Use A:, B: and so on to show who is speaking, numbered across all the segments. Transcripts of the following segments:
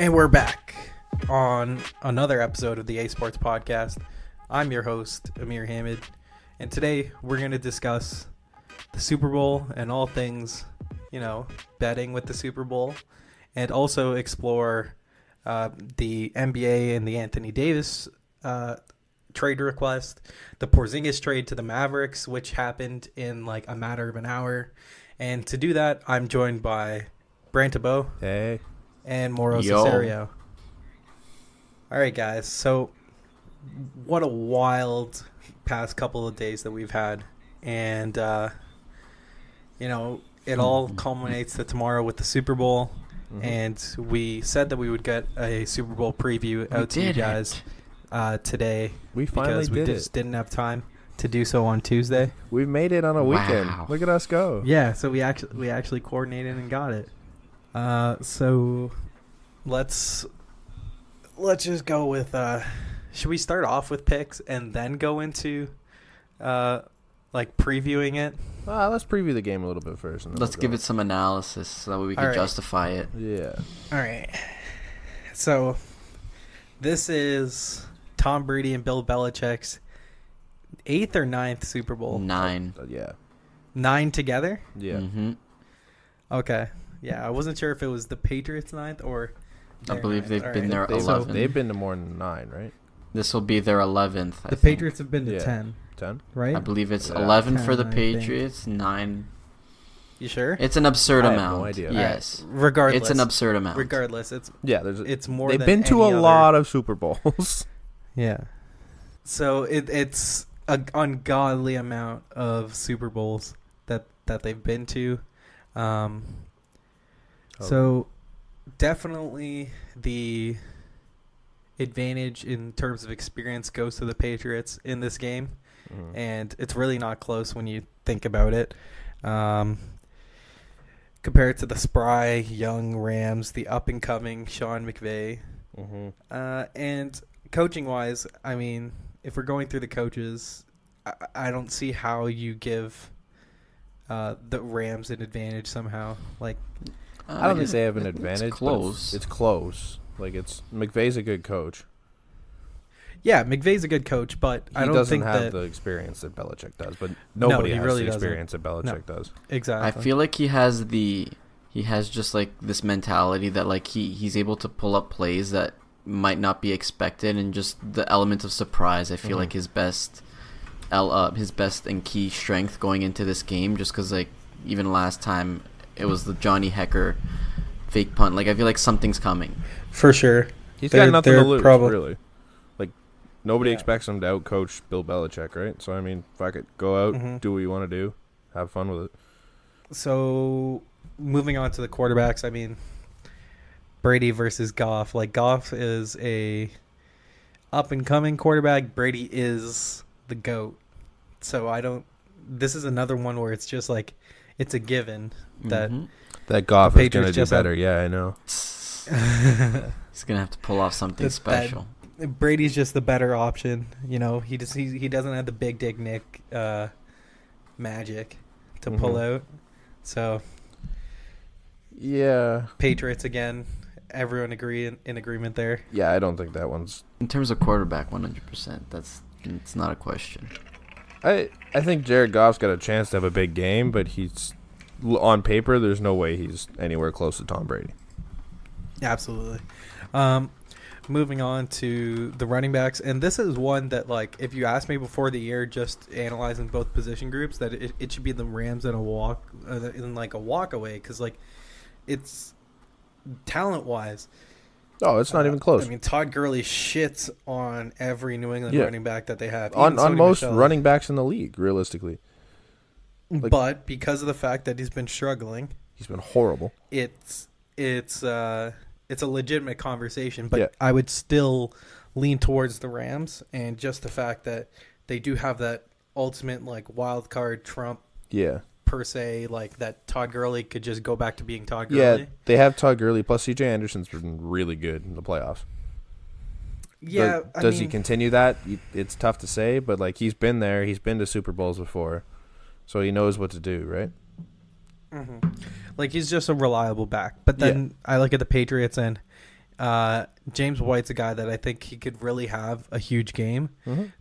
A: And we're back on another episode of the A Sports Podcast. I'm your host, Amir Hamid, and today we're going to discuss the Super Bowl and all things, betting with the Super Bowl, and also explore the NBA and the Anthony Davis trade request, the Porzingis trade to the Mavericks, which happened in like a matter of an hour. And to do that, I'm joined by Brant Abo.
B: Hey.
A: And Mauro Cesario. All right, guys. So, what a wild past couple of days that we've had. And, it all culminates to tomorrow with the Super Bowl. Mm-hmm. And we said that we would get a Super Bowl preview out to you guys today.
B: We finally
A: because we just didn't have time to do so on Tuesday.
B: We made it on a weekend. Look at us go.
A: Yeah, so we actually coordinated and got it. So let's just go with should we start off with picks and then go into previewing it?
B: Let's preview the game a little bit first.
C: Let's give it some analysis so that we can justify it.
B: Yeah.
A: All right. So this is Tom Brady and Bill Belichick's 8th or 9th Super Bowl?
C: 9.
B: Yeah.
A: 9 together?
B: Yeah.
C: Mm-hmm.
A: Okay. Yeah, I wasn't sure if it was the Patriots' 9th or
C: I believe they've been there
B: there
C: 11.
B: They've been to more than 9, right?
C: This will be their 11th.
A: The Patriots have been to 10.
B: 10?
A: Right?
C: I believe it's 11
A: 10,
C: for the
A: I
C: Patriots, 9.
A: You sure?
C: It's an absurd
B: I have
C: amount.
B: no idea.
C: Yes.
A: Right. Regardless.
C: It's an absurd amount.
A: Regardless, it's more
B: They've
A: than
B: been to
A: any
B: a
A: other.
B: lot of Super Bowls.
A: Yeah. So it's an ungodly amount of Super Bowls that they've been to. So definitely the advantage in terms of experience goes to the Patriots in this game.
B: Mm-hmm.
A: And it's really not close when you think about it. Compared to the spry young Rams, the up-and-coming Sean McVay.
B: Mm-hmm.
A: And coaching-wise, I mean, if we're going through the coaches, I don't see how you give the Rams an advantage somehow.
B: I don't think they have an advantage.
C: It's close.
B: It's close. McVay's a good coach.
A: Yeah, McVay's a good coach, but I don't think
B: he doesn't have
A: that
B: the experience that Belichick does. But nobody has
A: really
B: the experience that Belichick does.
A: Exactly.
C: I feel like he has just like this mentality that like he's able to pull up plays that might not be expected, and just the element of surprise. I feel like his best and key strength going into this game, just because like even last time it was the Johnny Hecker fake punt. Like I feel like something's coming
A: for sure.
B: He's got nothing to lose,
A: probably.
B: really. Nobody expects him to outcoach Bill Belichick, right? So, I mean, fuck it. Go out, do what you want to do, have fun with it.
A: So, moving on to the quarterbacks, I mean, Brady versus Goff. Goff is a up-and-coming quarterback. Brady is the GOAT. So, this is another one where it's just it's a given that
B: that Goff is going to do better. Yeah, I know.
C: He's going to have to pull off something special.
A: Brady's just the better option. He doesn't have the big dick Nick magic to pull out. So
B: yeah,
A: Patriots again. Everyone in agreement there.
B: Yeah, I don't think that one's
C: in terms of quarterback 100%. It's not a question.
B: I think Jared Goff's got a chance to have a big game, but he's on paper. There's no way he's anywhere close to Tom Brady.
A: Absolutely. Moving on to the running backs, and this is one that, if you asked me before the year, just analyzing both position groups, that it should be the Rams in a walk away, because it's talent-wise.
B: Oh, it's not even close.
A: I mean, Todd Gurley shits on every New England running back that they have.
B: On most running backs in the league, realistically.
A: But because of the fact that he's been struggling,
B: he's been horrible.
A: It's a legitimate conversation, but I would still lean towards the Rams, and just the fact that they do have that ultimate wild card trump.
B: Yeah.
A: Per se, that Todd Gurley could just go back to being Todd Gurley.
B: Yeah, they have Todd Gurley, plus C.J. Anderson's been really good in the playoffs.
A: Yeah,
B: does he continue that? It's tough to say, but he's been there. He's been to Super Bowls before, so he knows what to do, right?
A: Mm-hmm. He's just a reliable back. But then I look at the Patriots, and James White's a guy that I think he could really have a huge game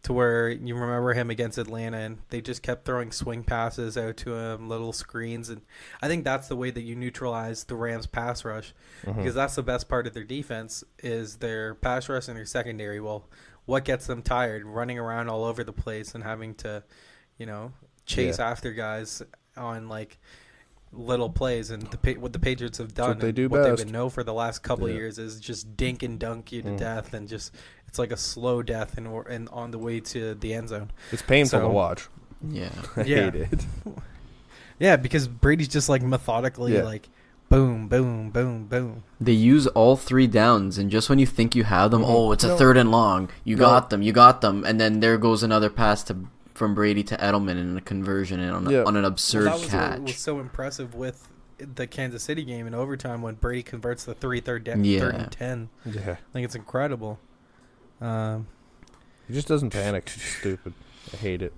A: to where you remember him against Atlanta and they just kept throwing swing passes out to him, little screens. And I think that's the way that you neutralize the Rams pass rush because that's the best part of their defense is their pass rush and their secondary. Well, what gets them tired? Running around all over the place and having to, chase after guys on like little plays. And what the Patriots have done,
B: they do
A: what
B: best.
A: they've been known for the last couple of years is just dink and dunk you to death, and just it's like a slow death and on the way to the end zone.
B: It's painful to watch.
C: Yeah.
B: I hate it.
A: Yeah, because Brady's just like methodically like boom, boom, boom, boom.
C: They use all 3 downs, and just when you think you have them, it's a 3rd and long. You got them, and then there goes another pass from Brady to Edelman in a conversion and on an absurd catch.
A: What was so impressive with the Kansas City game in overtime when Brady converts the third and 10.
B: Yeah,
A: I think it's incredible.
B: He just doesn't panic. It's stupid. I hate it.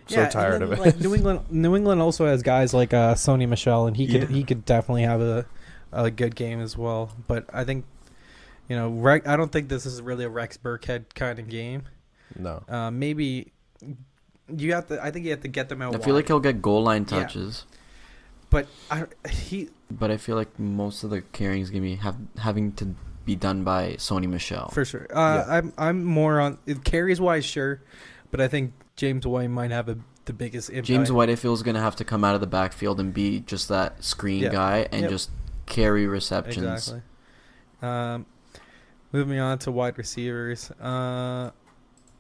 B: So tired of it.
A: Like New England also has guys like Sony Michel, and he could definitely have a good game as well. But I think, I don't think this is really a Rex Burkhead kind of game.
B: No.
A: Maybe I think you have to get them out.
C: I feel like he'll get goal line touches.
A: Yeah. But
C: But I feel like most of the carrying is gonna be having to be done by Sony Michel.
A: For sure. I'm more on carries wise, sure, but I think James White might have the biggest impact.
C: James White, I feel, is going to have to come out of the backfield and be just that screen guy and just carry receptions.
A: Exactly. Moving on to wide receivers.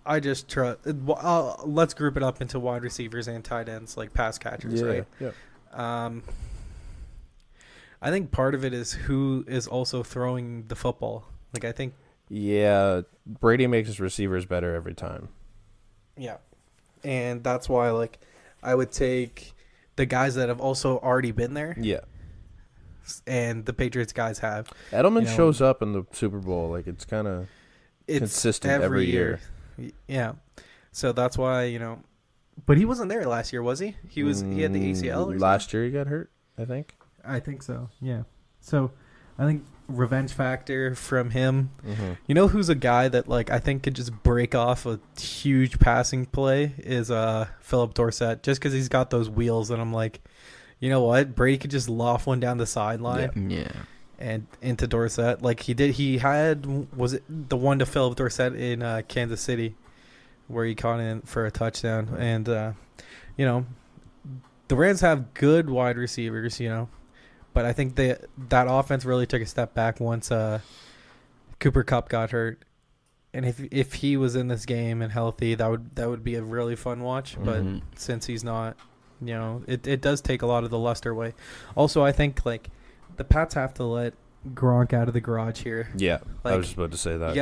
A: I just trust. Let's group it up into wide receivers and tight ends, like pass catchers, right? Yeah. I think part of it is who is also throwing the football. Like I think.
B: Yeah, Brady makes his receivers better every time.
A: Yeah. And that's why, like, I would take the guys that have also already been there.
B: Yeah.
A: And the Patriots guys have.
B: Edelman shows up in the Super Bowl. Like, it's kind of consistent every year.
A: Yeah. So that's why, But he wasn't there last year, was he? He had the ACL or
B: last year he got hurt, I think.
A: I think so, yeah. So I think revenge factor from him.
B: Mm-hmm.
A: You know who's a guy that like I think could just break off a huge passing play is Philip Dorsett, just because he's got those wheels, and I'm like, you know what, Brady could just loft one down the sideline, and into Dorsett like he did. He had was it the one to Philip Dorsett in Kansas City, where he caught in for a touchdown, and the Rams have good wide receivers, But I think that offense really took a step back once Cooper Kupp got hurt, and if he was in this game and healthy, that would be a really fun watch. But since he's not, it does take a lot of the luster away. Also, I think like the Pats have to let Gronk out of the garage here.
B: Yeah,
A: like,
B: I was just about to say that.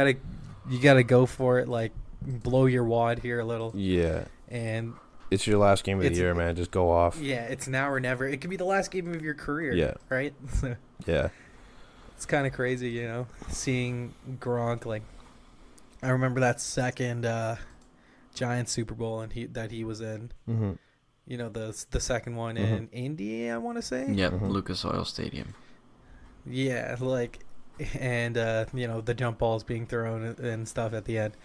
A: You gotta go for it. Like blow your wad here a little.
B: Yeah,
A: and.
B: It's your last game of the year, man. Just go off.
A: Yeah, it's now or never. It could be the last game of your career.
B: Yeah.
A: Right?
B: Yeah.
A: It's kind of crazy, seeing Gronk. Like, I remember that second Giants Super Bowl that he was in.
B: Mm-hmm.
A: The second one in Indy, I want to say.
C: Yeah, Lucas Oil Stadium.
A: Yeah, and the jump balls being thrown and stuff at the end.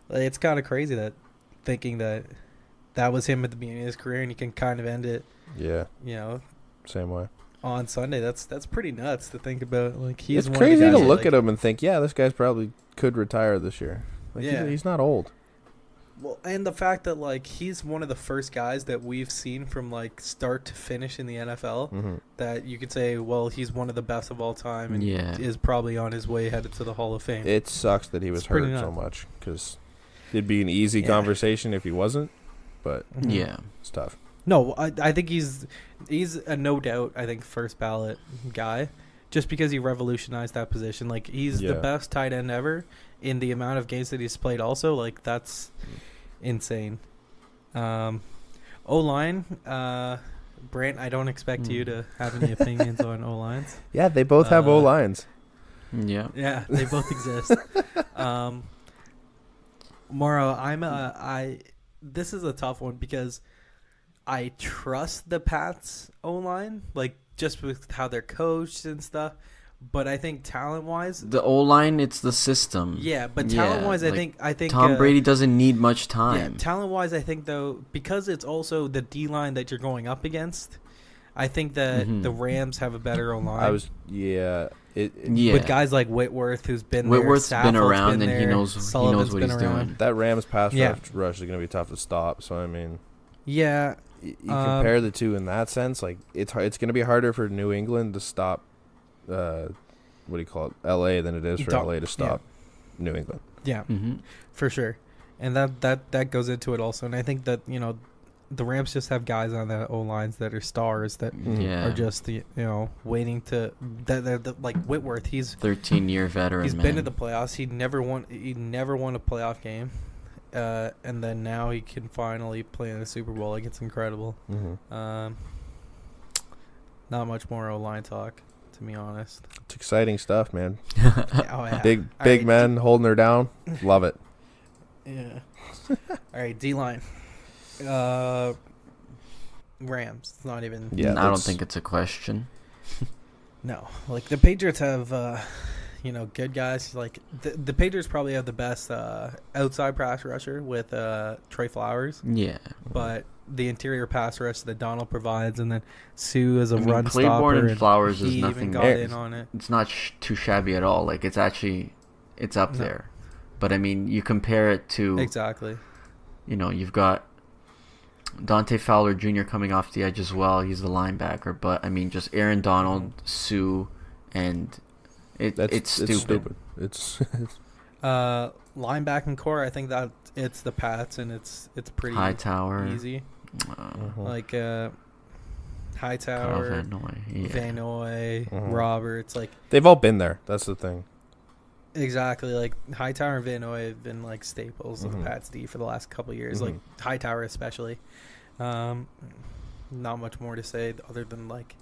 A: It's kind of crazy thinking that was him at the beginning of his career, and he can kind of end it.
B: Yeah. Same way.
A: On Sunday, that's pretty nuts to think about. Like he's
B: it's crazy to look at him and think, yeah, this guy's probably could retire this year. Like, he's not old.
A: Well, and the fact that like he's one of the first guys that we've seen from like start to finish in the NFL that you could say, well, he's one of the best of all time, and is probably on his way headed to the Hall of Fame.
B: It sucks that he was hurt so much because it'd be an easy conversation if he wasn't. But it's tough.
A: No, I think he's a no doubt, I think, first ballot guy, just because he revolutionized that position. Like he's the best tight end ever in the amount of games that he's played. Also, like that's insane. O-line, Brant, I don't expect you to have any opinions on O-lines.
B: Yeah, they both have O-lines.
A: Yeah, they both exist. Morrow, this is a tough one because I trust the Pats O-line, like just with how they're coached and stuff. But I think talent-wise,
C: The O-line, it's the system.
A: yeah. But talent-wise,
C: like,
A: I think
C: Tom Brady doesn't need much
A: Yeah,
C: time.
A: talent-wise, I think though, because it's also the D-line that you're going up against, I think that the Rams have a better O-line.
B: Yeah.
A: With guys like Whitworth, who's been
C: Whitworth's
A: there,
C: been
A: Saffold's
C: around,
A: been
C: and he
A: there,
C: knows
A: Sullivan's
C: what
A: been
C: he's
A: around.
C: doing.
B: That Rams pass
A: Yeah.
B: rush is going to be tough to stop. So, I mean,
A: Yeah,
B: you compare the two in that sense. Like, it's going to be harder for New England to stop, what do you call it, LA than it is for LA to stop New England.
A: yeah,
C: Mm-hmm.
A: for sure. And that goes into it also. And I think that, the Rams just have guys on the O-lines that are stars that
C: Yeah.
A: are just, waiting to that like Whitworth. He's
C: 13-year veteran.
A: He's
C: man.
A: been to the playoffs. He never won a playoff game, and then now he can finally play in the Super Bowl. Like, it's incredible.
B: Mm-hmm.
A: Not much more O-line talk, to be honest.
B: It's exciting stuff, man.
A: Yeah.
B: Big
A: All right,
B: men holding her down. Love it.
A: Yeah. All right, D-line. Rams. It's not even.
B: Yeah,
C: I don't think it's a question.
A: No. Like, the Patriots have, good guys. Like, the Patriots probably have the best outside pass rusher with Trey Flowers.
C: Yeah.
A: But the interior pass rush that Donald provides, and then Sue as a
C: I mean,
A: run
C: Claiborne
A: stopper.
C: and Flowers is
A: he
C: nothing.
A: even got in on it.
C: It's not too shabby at all. Like, it's up there. But I mean, you compare it to
A: Exactly.
C: You've got Dante Fowler Jr. coming off the edge as well. He's the linebacker, but I mean, just Aaron Donald, Sue, and it's stupid.
B: It's
A: Linebacking core, I think that it's the Pats, and it's pretty
C: Hightower,
A: easy. Like
C: Kyle
A: Hightower,
C: Van Noy, yeah.
A: Van Noy, Roberts, like
B: they've all been there. That's the thing.
A: exactly. Like Hightower and Van Noy have been like staples of the Pats D for the last couple of years. Like Hightower especially. Not much more to say other than like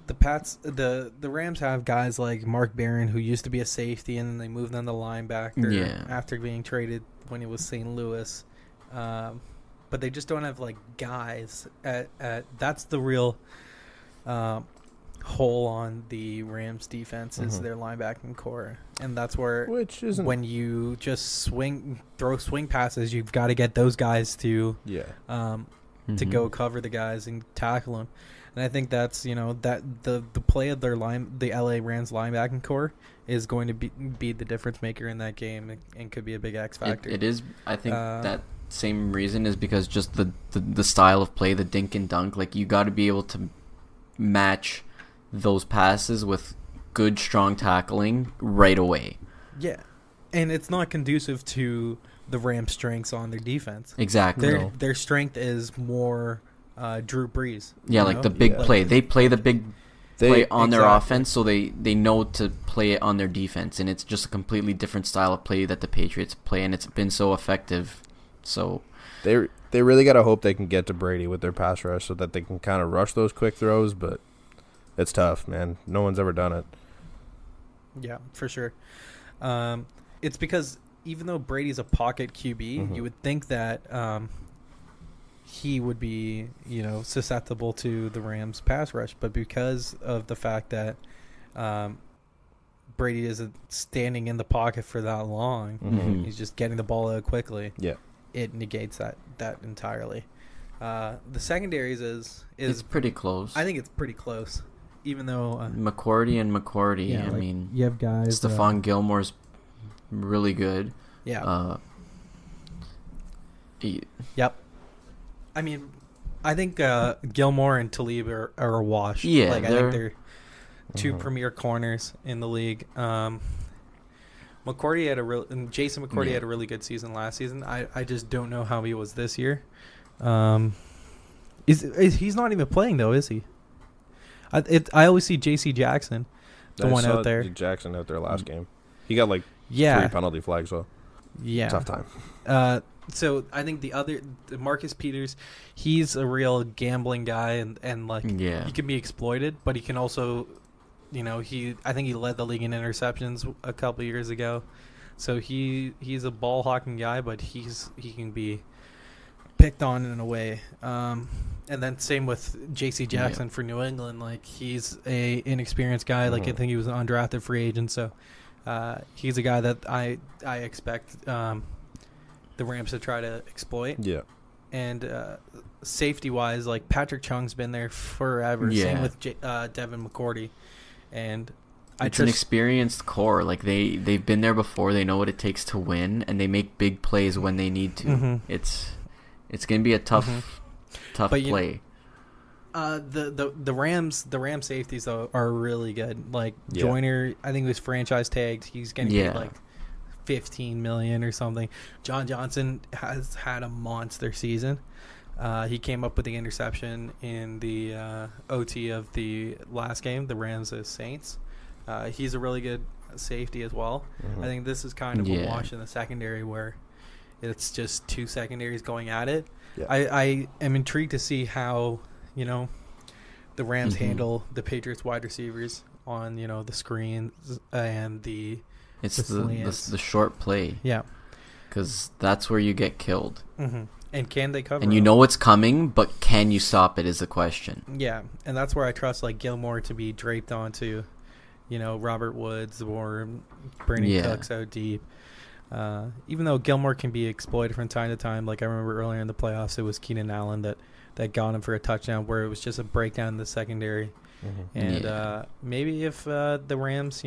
A: the Pats. The Rams have guys like Mark Barron, who used to be a safety, and then they moved on to linebacker after being traded when he was St. Louis. But they just don't have like guys at that's the real hole on the Rams defense is their linebacking core, and that's where when you just throw swing passes, you've got to get those guys to to go cover the guys and tackle them. And I think that's that the play of the LA Rams linebacking core is going to be the difference maker in that game, and could be a big X factor.
C: It is. I think that same reason is because just the style of play, the dink and dunk. Like, you got to be able to match those passes with good, strong tackling right away.
A: Yeah, and it's not conducive to the Rams' strengths on their defense.
C: Exactly.
A: Their strength is more Drew Brees.
C: Yeah, like the big play. They play the big play on their
A: Exactly.
C: offense, so they know to play it on their defense, and it's just a completely different style of play that the Patriots play, and it's been so effective. So
B: they really got to hope they can get to Brady with their pass rush so that they can kind of rush those quick throws, but it's tough, man. No one's ever done it.
A: Yeah, for sure. It's because even though Brady's a pocket QB, you would think that he would be, susceptible to the Rams' pass rush. But because of the fact that Brady isn't standing in the pocket for that long, he's just getting the ball out quickly.
B: Yeah,
A: it negates that entirely. The secondaries is
C: it's pretty close.
A: I think it's pretty close, even though
C: McCourty.
A: Yeah,
C: I mean,
A: you have guys.
C: Stephon Gilmore's really good.
A: Yeah. Yep. I mean, I think Gilmore and Talib are a wash.
C: Yeah,
A: I think they're two premier corners in the league. McCourty Jason McCourty had a really good season last season. I just don't know how he was this year. He's not even playing though, is he? I always see J.C. Jackson, out there.
B: Jackson out there last game. He got 3 penalty flags, so tough time.
A: So I think the Marcus Peters, he's a real gambling guy, and he can be exploited, but he can also, I think he led the league in interceptions a couple years ago. So he's a ball hawking guy, but he can be picked on in a way. And then same with J.C. Jackson for New England. Like, he's a inexperienced guy. Like, I think he was an undrafted free agent. So he's a guy that I expect the Rams to try to exploit.
B: Yeah.
A: And safety-wise, like, Patrick Chung's been there forever.
C: Yeah.
A: Same with Devin McCourty. And
C: it's an experienced core. Like, they've been there before. They know what it takes to win, and they make big plays when they need to.
A: Mm-hmm.
C: It's going to be a tough play.
A: The Rams safeties though are really good. Like Joyner, I think he was franchise tagged. He's going to get like $15 million or something. John Johnson has had a monster season. He came up with the interception in the OT of the last game, the Rams Saints. He's a really good safety as well. I think this is kind of a wash in the secondary where it's just two secondaries going at it. Yeah. I am intrigued to see how, the Rams handle the Patriots wide receivers on, the screens and the
C: short play.
A: Yeah.
C: Because that's where you get killed.
A: Mm-hmm. And can they cover
C: And you know what's coming, but can you stop it is the question.
A: Yeah, and that's where I trust, like, Gilmore to be draped onto, Robert Woods or Brandon Cooks out deep. Even though Gilmore can be exploited from time to time, like I remember earlier in the playoffs, it was Keenan Allen that got him for a touchdown where it was just a breakdown in the secondary. And maybe if the Rams,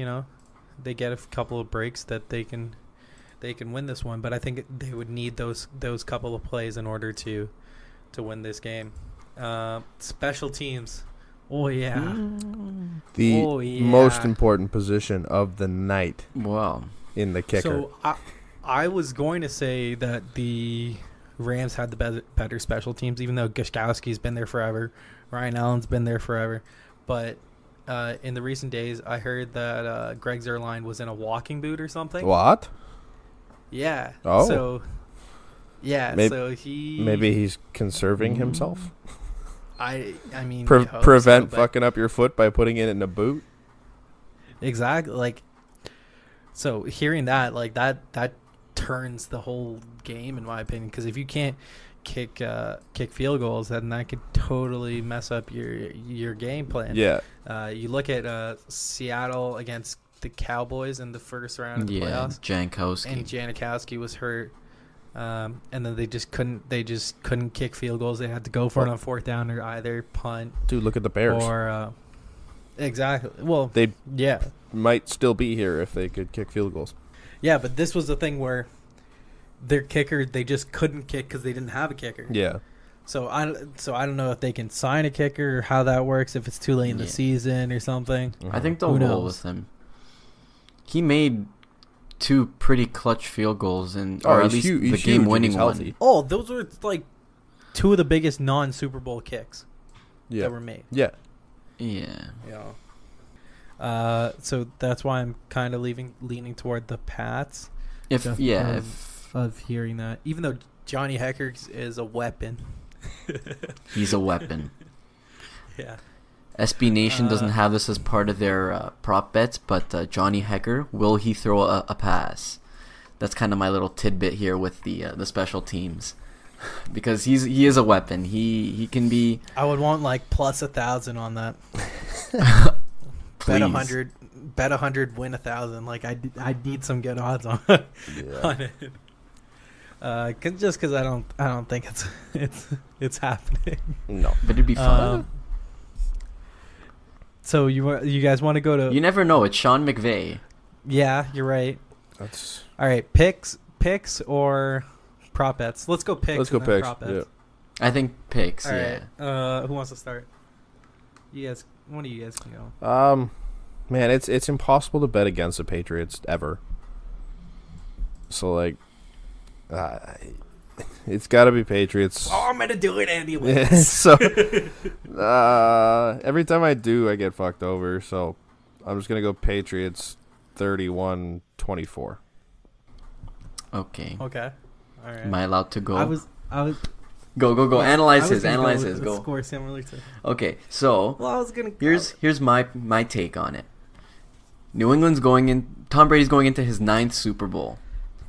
A: they get a couple of breaks that they can win this one. But I think they would need those couple of plays in order to win this game. Special teams. Oh, yeah.
B: The most important position of the night.
C: Wow.
B: In the kicker.
A: So I was going to say that the Rams had the better special teams, even though Gostkowski's been there forever. Ryan Allen's been there forever. But in the recent days, I heard that Greg Zuerlein was in a walking boot or something.
B: What?
A: Yeah.
B: Oh.
A: So,
B: maybe he's conserving himself?
A: I mean,
B: prevent fucking up your foot by putting it in a boot?
A: Exactly. Like, so hearing that, like, that turns the whole game, in my opinion, because if you can't kick field goals, then that could totally mess up your game plan.
B: Yeah.
A: You look at Seattle against the Cowboys in the first round of the playoffs. Janikowski was hurt. And then they just couldn't kick field goals. They had to go for it on fourth down or either punt.
B: Dude, look at the Bears.
A: Or exactly. Well,
B: they might still be here if they could kick field goals.
A: Yeah, but this was the thing where their kicker, they just couldn't kick because they didn't have a kicker.
B: Yeah.
A: So I don't know if they can sign a kicker or how that works, if it's too late in the season or something.
C: I think they'll roll with him. He made 2 pretty clutch field goals, or at least the game-winning one.
A: Oh, those were like 2 of the biggest non-Super Bowl kicks that were made.
B: Yeah.
C: Yeah.
A: So that's why I'm kind of leaning toward the Pats. Of hearing that, even though Johnny Hekker is a weapon.
C: He's a weapon.
A: Yeah.
C: SB Nation doesn't have this as part of their prop bets, but Johnny Hekker, will he throw a pass? That's kind of my little tidbit here with the special teams, because he is a weapon. He can be.
A: I would want like plus 1,000 on that. Bet 100, win 1,000. Like I need some good odds on it. Because I don't think it's happening.
B: No,
C: but it'd be fun.
A: So you guys want to go to?
C: You never know. It's Sean McVay.
A: Yeah, you're right.
B: That's
A: all right. Picks or prop bets? Let's go picks.
B: Let's go picks.
A: Prop bets.
B: Yeah.
C: I think picks.
A: All
C: yeah.
A: Right. Who wants to start? You guys. One of you guys can go.
B: Man, it's impossible to bet against the Patriots ever. So like, it's got to be Patriots.
A: Oh, I'm gonna do it anyway.
B: So every time I do, I get fucked over. So I'm just gonna go Patriots 31-24.
C: Okay.
A: All right.
C: Am I allowed to go?
A: I was.
C: Go. Analyze his. Go.
A: Score similar to.
C: Okay, so
A: I was gonna.
C: Here's my take on it. New England's going in. Tom Brady's going into his 9th Super Bowl.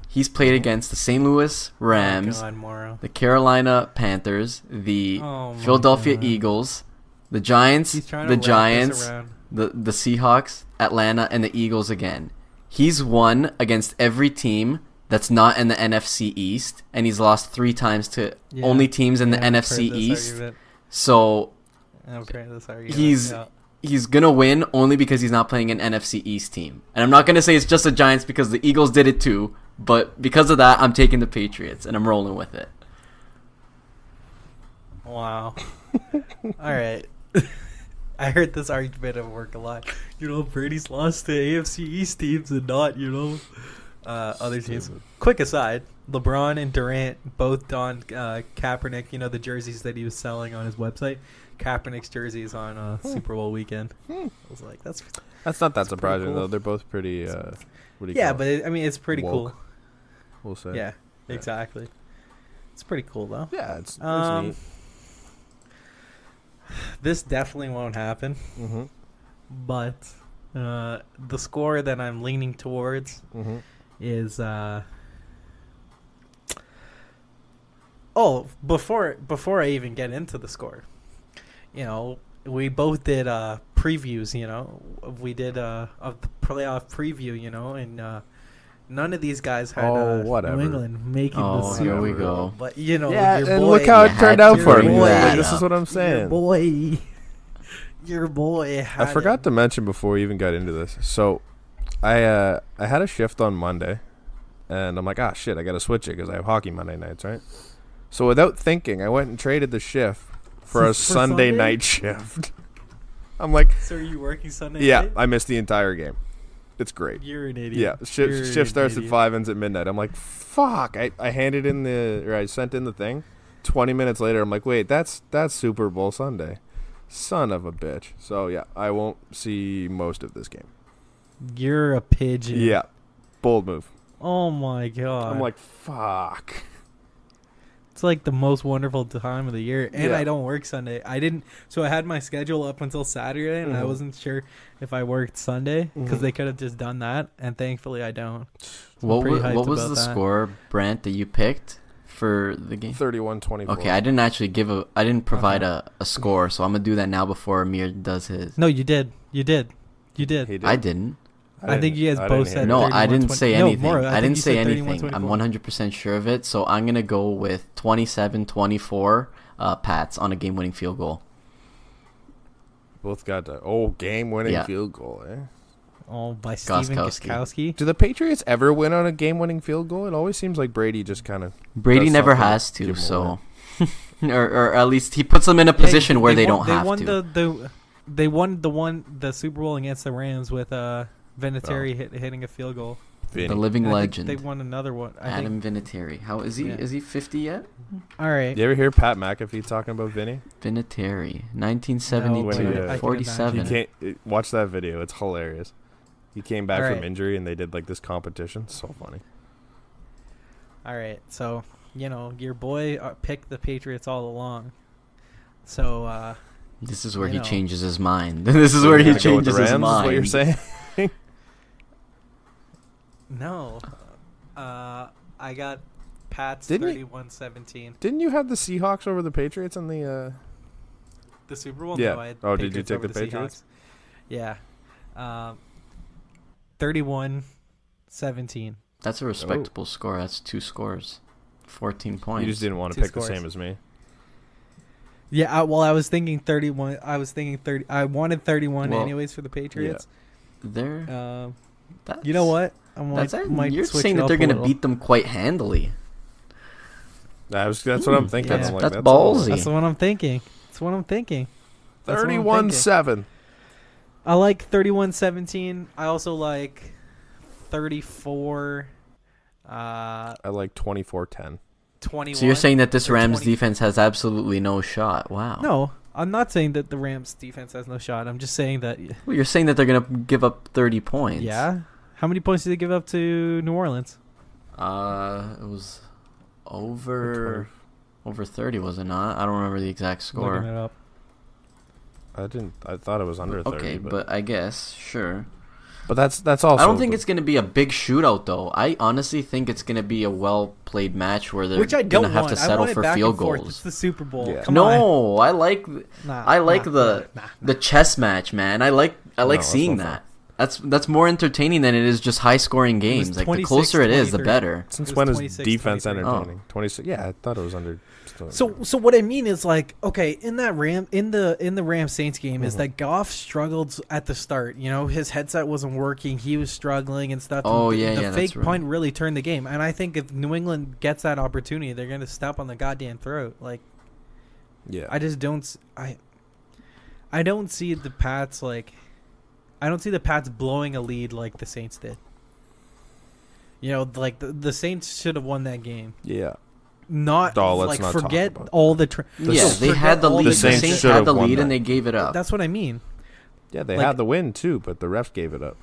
C: He's played against the St. Louis Rams, the Carolina Panthers, the Philadelphia Eagles, the Giants, the Seahawks, Atlanta, and the Eagles again. He's won against every team that's not in the NFC East, and he's lost 3 times to only teams in the NFC East. So he's gonna win only because he's not playing an NFC East team. And I'm not gonna say it's just the Giants because the Eagles did it too, but because of that, I'm taking the Patriots and I'm rolling with it.
A: Wow. All right. I heard this argument at work a lot. Brady's lost to AFC East teams and not, other teams. Quick aside, LeBron and Durant both donned Kaepernick, the jerseys that he was selling on his website. Kaepernick's jerseys on Super Bowl weekend. I was like, that's
B: not that surprising, cool. Though. They're both pretty, what do you call it?
A: But it's pretty
B: woke,
A: cool.
B: We'll say.
A: Yeah, exactly. It's pretty cool, though.
B: Yeah, it's neat.
A: This definitely won't happen.
B: Mm-hmm.
A: But the score that I'm leaning towards is... before I even get into the score, we both did previews, we did a playoff preview, and none of these guys had New England making the Super Bowl.
C: Here we go.
A: But,
B: your boy, and look how it turned out for me. This is what I'm saying.
A: Your boy.
B: I forgot to mention before we even got into this. So, I had a shift on Monday, and I'm like, shit, I got to switch it because I have hockey Monday nights, right? So without thinking, I went and traded the shift for a Sunday night shift. I'm like...
A: So are you working Sunday night?
B: Yeah, I missed the entire game. It's great.
A: You're an idiot.
B: Yeah, shift starts at 5, ends at midnight. I'm like, fuck. I I sent in the thing. 20 minutes later, I'm like, wait, that's Super Bowl Sunday. Son of a bitch. So, yeah, I won't see most of this game.
A: You're a pigeon.
B: Yeah, bold move.
A: Oh, my God.
B: I'm like, fuck.
A: It's like the most wonderful time of the year, and I don't work Sunday. I had my schedule up until Saturday, and I wasn't sure if I worked Sunday because they could have just done that, and thankfully I don't. So
C: what was the score, Brant, that you picked for the game?
B: 31-24.
C: Okay, I didn't provide a score, so I'm gonna do that now before Amir does his.
A: No, you did. You did.
C: I didn't.
A: I think you guys both said
C: no. I didn't say anything.
A: No,
C: I didn't say anything. I'm 100% sure of it. So I'm gonna go with 27-24 Pats on a game-winning field goal.
B: Both got the game-winning field goal, eh?
A: Oh, by Steven Gostkowski.
B: Do the Patriots ever win on a game-winning field goal? It always seems like Brady just kind of...
C: Brady never has to, so... or at least he puts them in a position where they don't have to.
A: They won the Super Bowl against the Rams with Vinatieri hitting a field goal.
C: The living legend.
A: They won another one.
C: Adam Vinatieri. How is he? Yeah. Is he 50 yet?
A: All right.
B: You ever hear Pat McAfee talking about Vinny?
C: Vinatieri, 1972, 47.
B: You can't watch that video. It's hilarious. He came back from injury and they did like this competition. So funny.
A: All right. So, your boy picked the Patriots all along. So,
C: this is where he changes his mind. This is where he changes his mind.
B: Is what you're saying?
A: No. I got Pats 31-17.
B: Didn't you have the Seahawks over the Patriots in the
A: Super Bowl?
B: Yeah.
A: No, I had
B: did you take the Patriots?
A: Yeah. 31-17.
C: That's a respectable score. That's 2 scores. 14 points.
B: You just didn't want to pick the same as me.
A: Yeah, I was thinking 31. I was thinking 30. I wanted 31 anyways for the Patriots.
C: Yeah.
A: You know what?
C: You're saying that they're going to beat them quite handily.
B: That's what I'm thinking.
C: That's,
B: I'm like,
C: that's ballsy.
A: That's what I'm thinking.
B: 31-7.
A: I like 31-17. I also like 34.
B: I like 24-10.
A: 21.
C: So you're saying that this Rams defense has absolutely no shot? Wow.
A: No, I'm not saying that the Rams defense has no shot. I'm just saying that.
C: Well, you're saying that they're going to give up 30 points.
A: Yeah. How many points did they give up to New Orleans?
C: It was over 30, was it not? I don't remember the exact score.
A: Looking it up.
B: I thought it was under 30.
C: Okay, but I guess, sure.
B: But that's also.
C: I don't think it's going to be a big shootout, though. I honestly think it's going to be a well-played match where they're going to have to settle for field goals.
A: It's the Super Bowl.
B: Yeah.
A: Come on.
C: No, I like the chess match, man. I like seeing that. That's more entertaining than it is just high-scoring games. Like the closer it is, the better.
B: Since when is defense
A: 23.
B: entertaining? 26. Yeah, I thought it was under.
A: So what I mean is like, okay, in the Rams Saints game is that Goff struggled at the start. You know, his headset wasn't working. He was struggling and stuff.
C: Oh,
A: and
C: yeah,
A: the fake
C: that's
A: punt really turned the game. And I think if New England gets that opportunity, they're going to step on the goddamn throat. Like,
B: Yeah.
A: I just don't. I don't see the Pats like. I don't see the Pats blowing a lead like the Saints did. You know, like the Saints should have won that game.
B: Yeah.
A: Not
B: let's
A: like
B: not
A: forget
B: talk about
A: all the.
C: They had the lead. The Saints had the lead, and they gave it up.
A: That's what I mean.
B: Yeah, they had the win too, but the refs gave it up.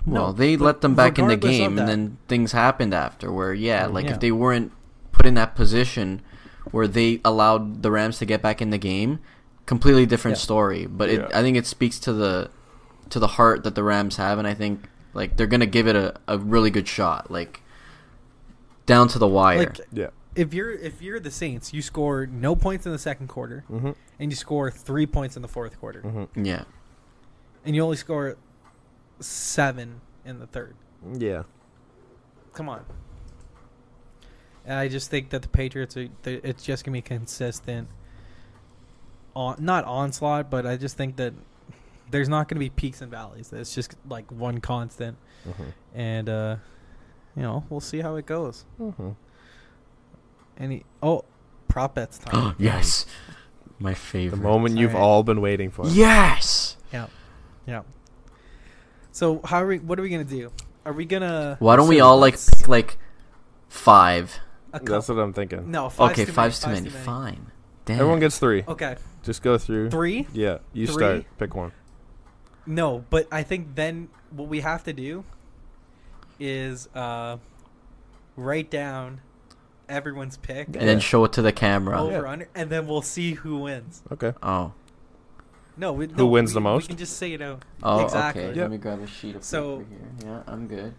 C: Well, they let them back in the
A: regardless of
C: game,
A: that-
C: and then things happened after. Where
A: Yeah.
C: if they weren't put in that position where they allowed the Rams to get back in the game, completely different story. But I think it speaks to the heart that the Rams have, and I think like they're gonna give it a really good shot, like down to the wire.
A: Like,
B: Yeah.
A: if you're the Saints, you score no points in the second quarter, and you score 3 points in the fourth quarter,
C: Yeah.
A: and you only score 7 in the third.
B: Yeah.
A: Come on. And I just think that the Patriots it's just gonna be consistent. Not onslaught, but I just think that there's not gonna be peaks and valleys. It's just like one constant, and we'll see how it goes. Prop bets time.
C: Yes. My favorite.
B: The moment you've all been waiting for.
C: Yes.
A: Yeah. So what are we gonna do? Are we gonna?
C: Why don't we all pick like 5?
B: That's what I'm thinking.
A: No,
C: Five's too many. Fine. Damn.
B: Everyone gets 3.
A: Okay.
B: Just go through.
A: 3?
B: Yeah, you
A: 3?
B: start. Pick one.
A: No, but I think then what we have to do is write down everyone's pick
C: and then show it to the camera.
A: over under, and then we'll see who wins.
B: Okay.
C: Oh.
A: Who
B: wins the most?
A: We can just say it out.
C: Oh,
A: exactly.
C: okay.
B: Yep.
C: Let me grab a sheet of paper here. Yeah, I'm good.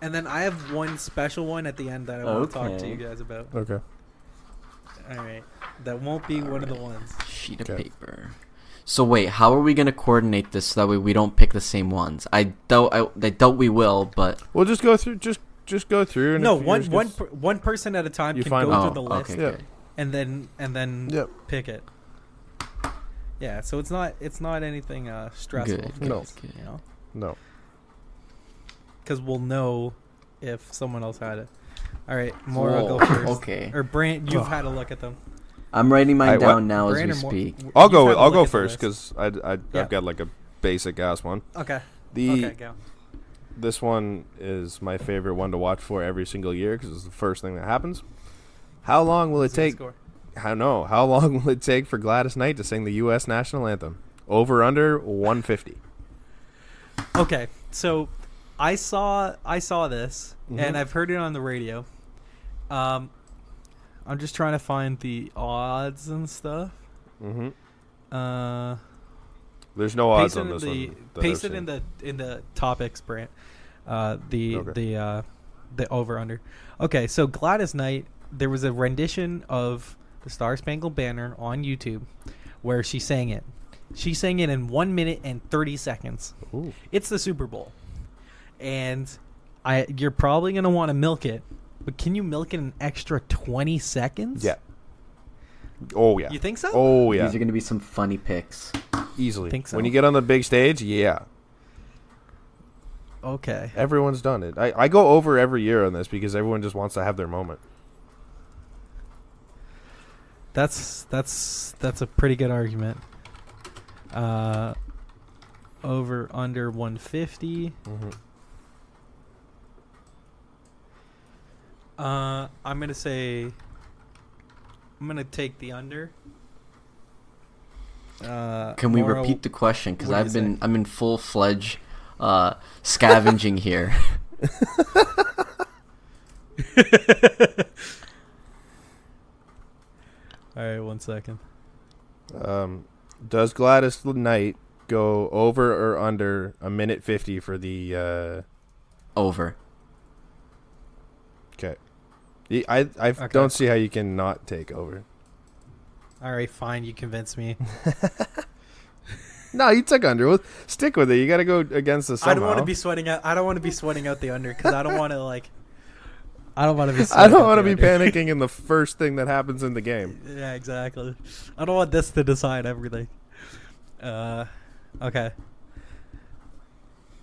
A: And then I have one special one at the end that I want to talk to you guys about.
B: Okay.
A: All right. That won't be one of the ones.
C: Sheet of paper. So wait, how are we gonna coordinate this so that way we don't pick the same ones? I doubt we will, but
B: We'll just go through. Just go through. And
A: No,
B: if
A: one
B: yours gets-
A: one person at a time
B: You
A: can
B: find
A: go
B: out.
A: through the list
C: Okay,
B: Yeah.
C: good.
A: and then
B: Yep.
A: pick it. Yeah, so it's not anything stressful.
C: Good,
A: for
B: good,
A: us,
C: good.
A: You know,
B: No.
A: because we'll know if someone else had it. All right, Maura, go
C: Whoa,
A: first.
C: okay.
A: Or Brant, you've had a look at them.
C: I'm writing mine
B: What?
C: down now as
A: Brant
C: we
A: or Mo-
C: speak.
B: I'll
A: you've
B: go.
A: had a
B: I'll
A: look
B: go
A: at the
B: first
A: list.
B: because
A: Yeah.
B: I've got like a basic ass one.
A: Okay.
B: The
A: Okay, go.
B: This one is my favorite one to watch for every single year because it's the first thing that happens. How long will it
A: What's the
B: take?
A: score?
B: How long will it take for Gladys Knight to sing the U.S. national anthem? Over under 150.
A: Okay, so I saw this and
B: Mhm.
A: I've heard it on the radio. I'm just trying to find the odds and stuff.
B: Mm-hmm.
A: Uh,
B: There's no odds
A: paste it
B: on
A: in
B: this
A: the
B: one. that
A: paste
B: I've
A: it
B: seen.
A: in the topics, Brant. The over under. Okay, so Gladys Knight, there was a rendition of the Star Spangled Banner on YouTube where she sang it. She sang it in 1 minute and 30 seconds.
B: Ooh.
A: It's the Super Bowl, and you're probably gonna want to milk it, but can you milk it an extra 20 seconds?
B: Yeah. Oh yeah.
A: You think so?
B: Oh yeah.
C: These are gonna be some funny picks.
B: Easily.
A: Think so?
B: When you get on the big stage, yeah.
A: Okay.
B: Everyone's done it. I go over every year on this because everyone just wants to have their moment.
A: That's a pretty good argument. Over under 150.
B: Mm-hmm.
A: I'm gonna take the under.
C: Can we
A: Maura,
C: repeat the question? Because
A: what do you
C: I'm in full-fledged scavenging here.
A: All right, 1 second.
B: Does Gladys Knight go over or under a minute 50 for the...
C: Over.
B: Okay. I don't see how you can not take over.
A: All right, fine. You convinced me.
B: No, you took under. Well, stick with it. You got to go against the somehow.
A: I don't want to be sweating out. I don't want to be sweating out the under because I don't want to like. I don't want to be.
B: I don't want to be panicking in the first thing that happens in the game.
A: Yeah, exactly. I don't want this to decide everything. Okay.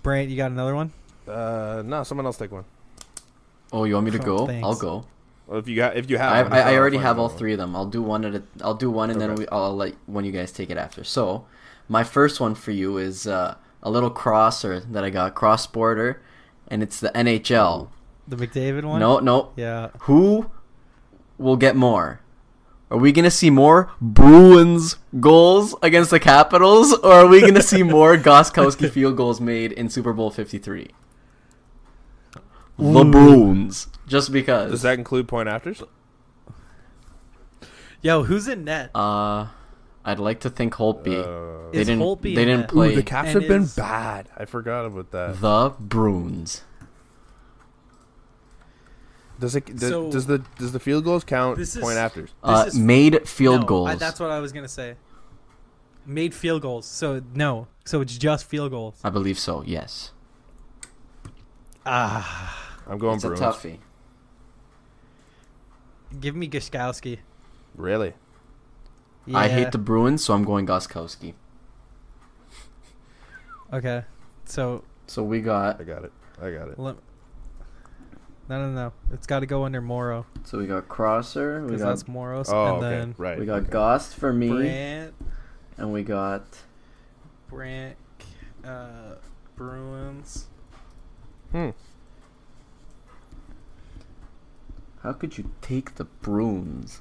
A: Brant, you got another one?
B: No, someone else take one.
C: Oh, you want me to go?
A: Thanks.
C: I'll go.
B: Well, if you have,
C: I already have all three of them. I'll do one and then I'll let one of you guys take it after. So, my first one for you is a little crosser that I got, cross border, and it's the NHL.
A: The McDavid one?
C: No.
A: Yeah.
C: Who will get more? Are we gonna see more Bruins goals against the Capitals, or are we gonna see more Gostkowski field goals made in Super Bowl 53? The Bruins, just because.
B: Does that include point afters?
A: Yo, who's in net?
C: I'd like to think Holtby.
A: Is Holtby
C: They
A: in
C: didn't
A: net?
C: play.
B: Ooh, the Caps have been bad. I forgot about that.
C: The Bruins.
B: Does the field goals count point afters?
C: Made field
A: No,
C: goals.
A: that's what I was gonna say. Made field goals. So no. So it's just field goals.
C: I believe so. Yes.
B: I'm going
C: It's
B: Bruins.
C: a toughie.
A: Give me Gostkowski.
B: Really?
A: Yeah.
C: I hate the Bruins, so I'm going Gostkowski.
A: Okay. So
C: So we got.
B: I got it.
A: No. It's got to go under Morrow
C: So we got Crosser. We
A: because
C: got.
A: that's Morrow's.
B: Oh,
A: and
B: okay.
A: then
B: Right.
C: We got
B: okay.
C: Gost for me,
A: Brant,
C: and we got.
A: Bruins.
C: How could you take the Bruins?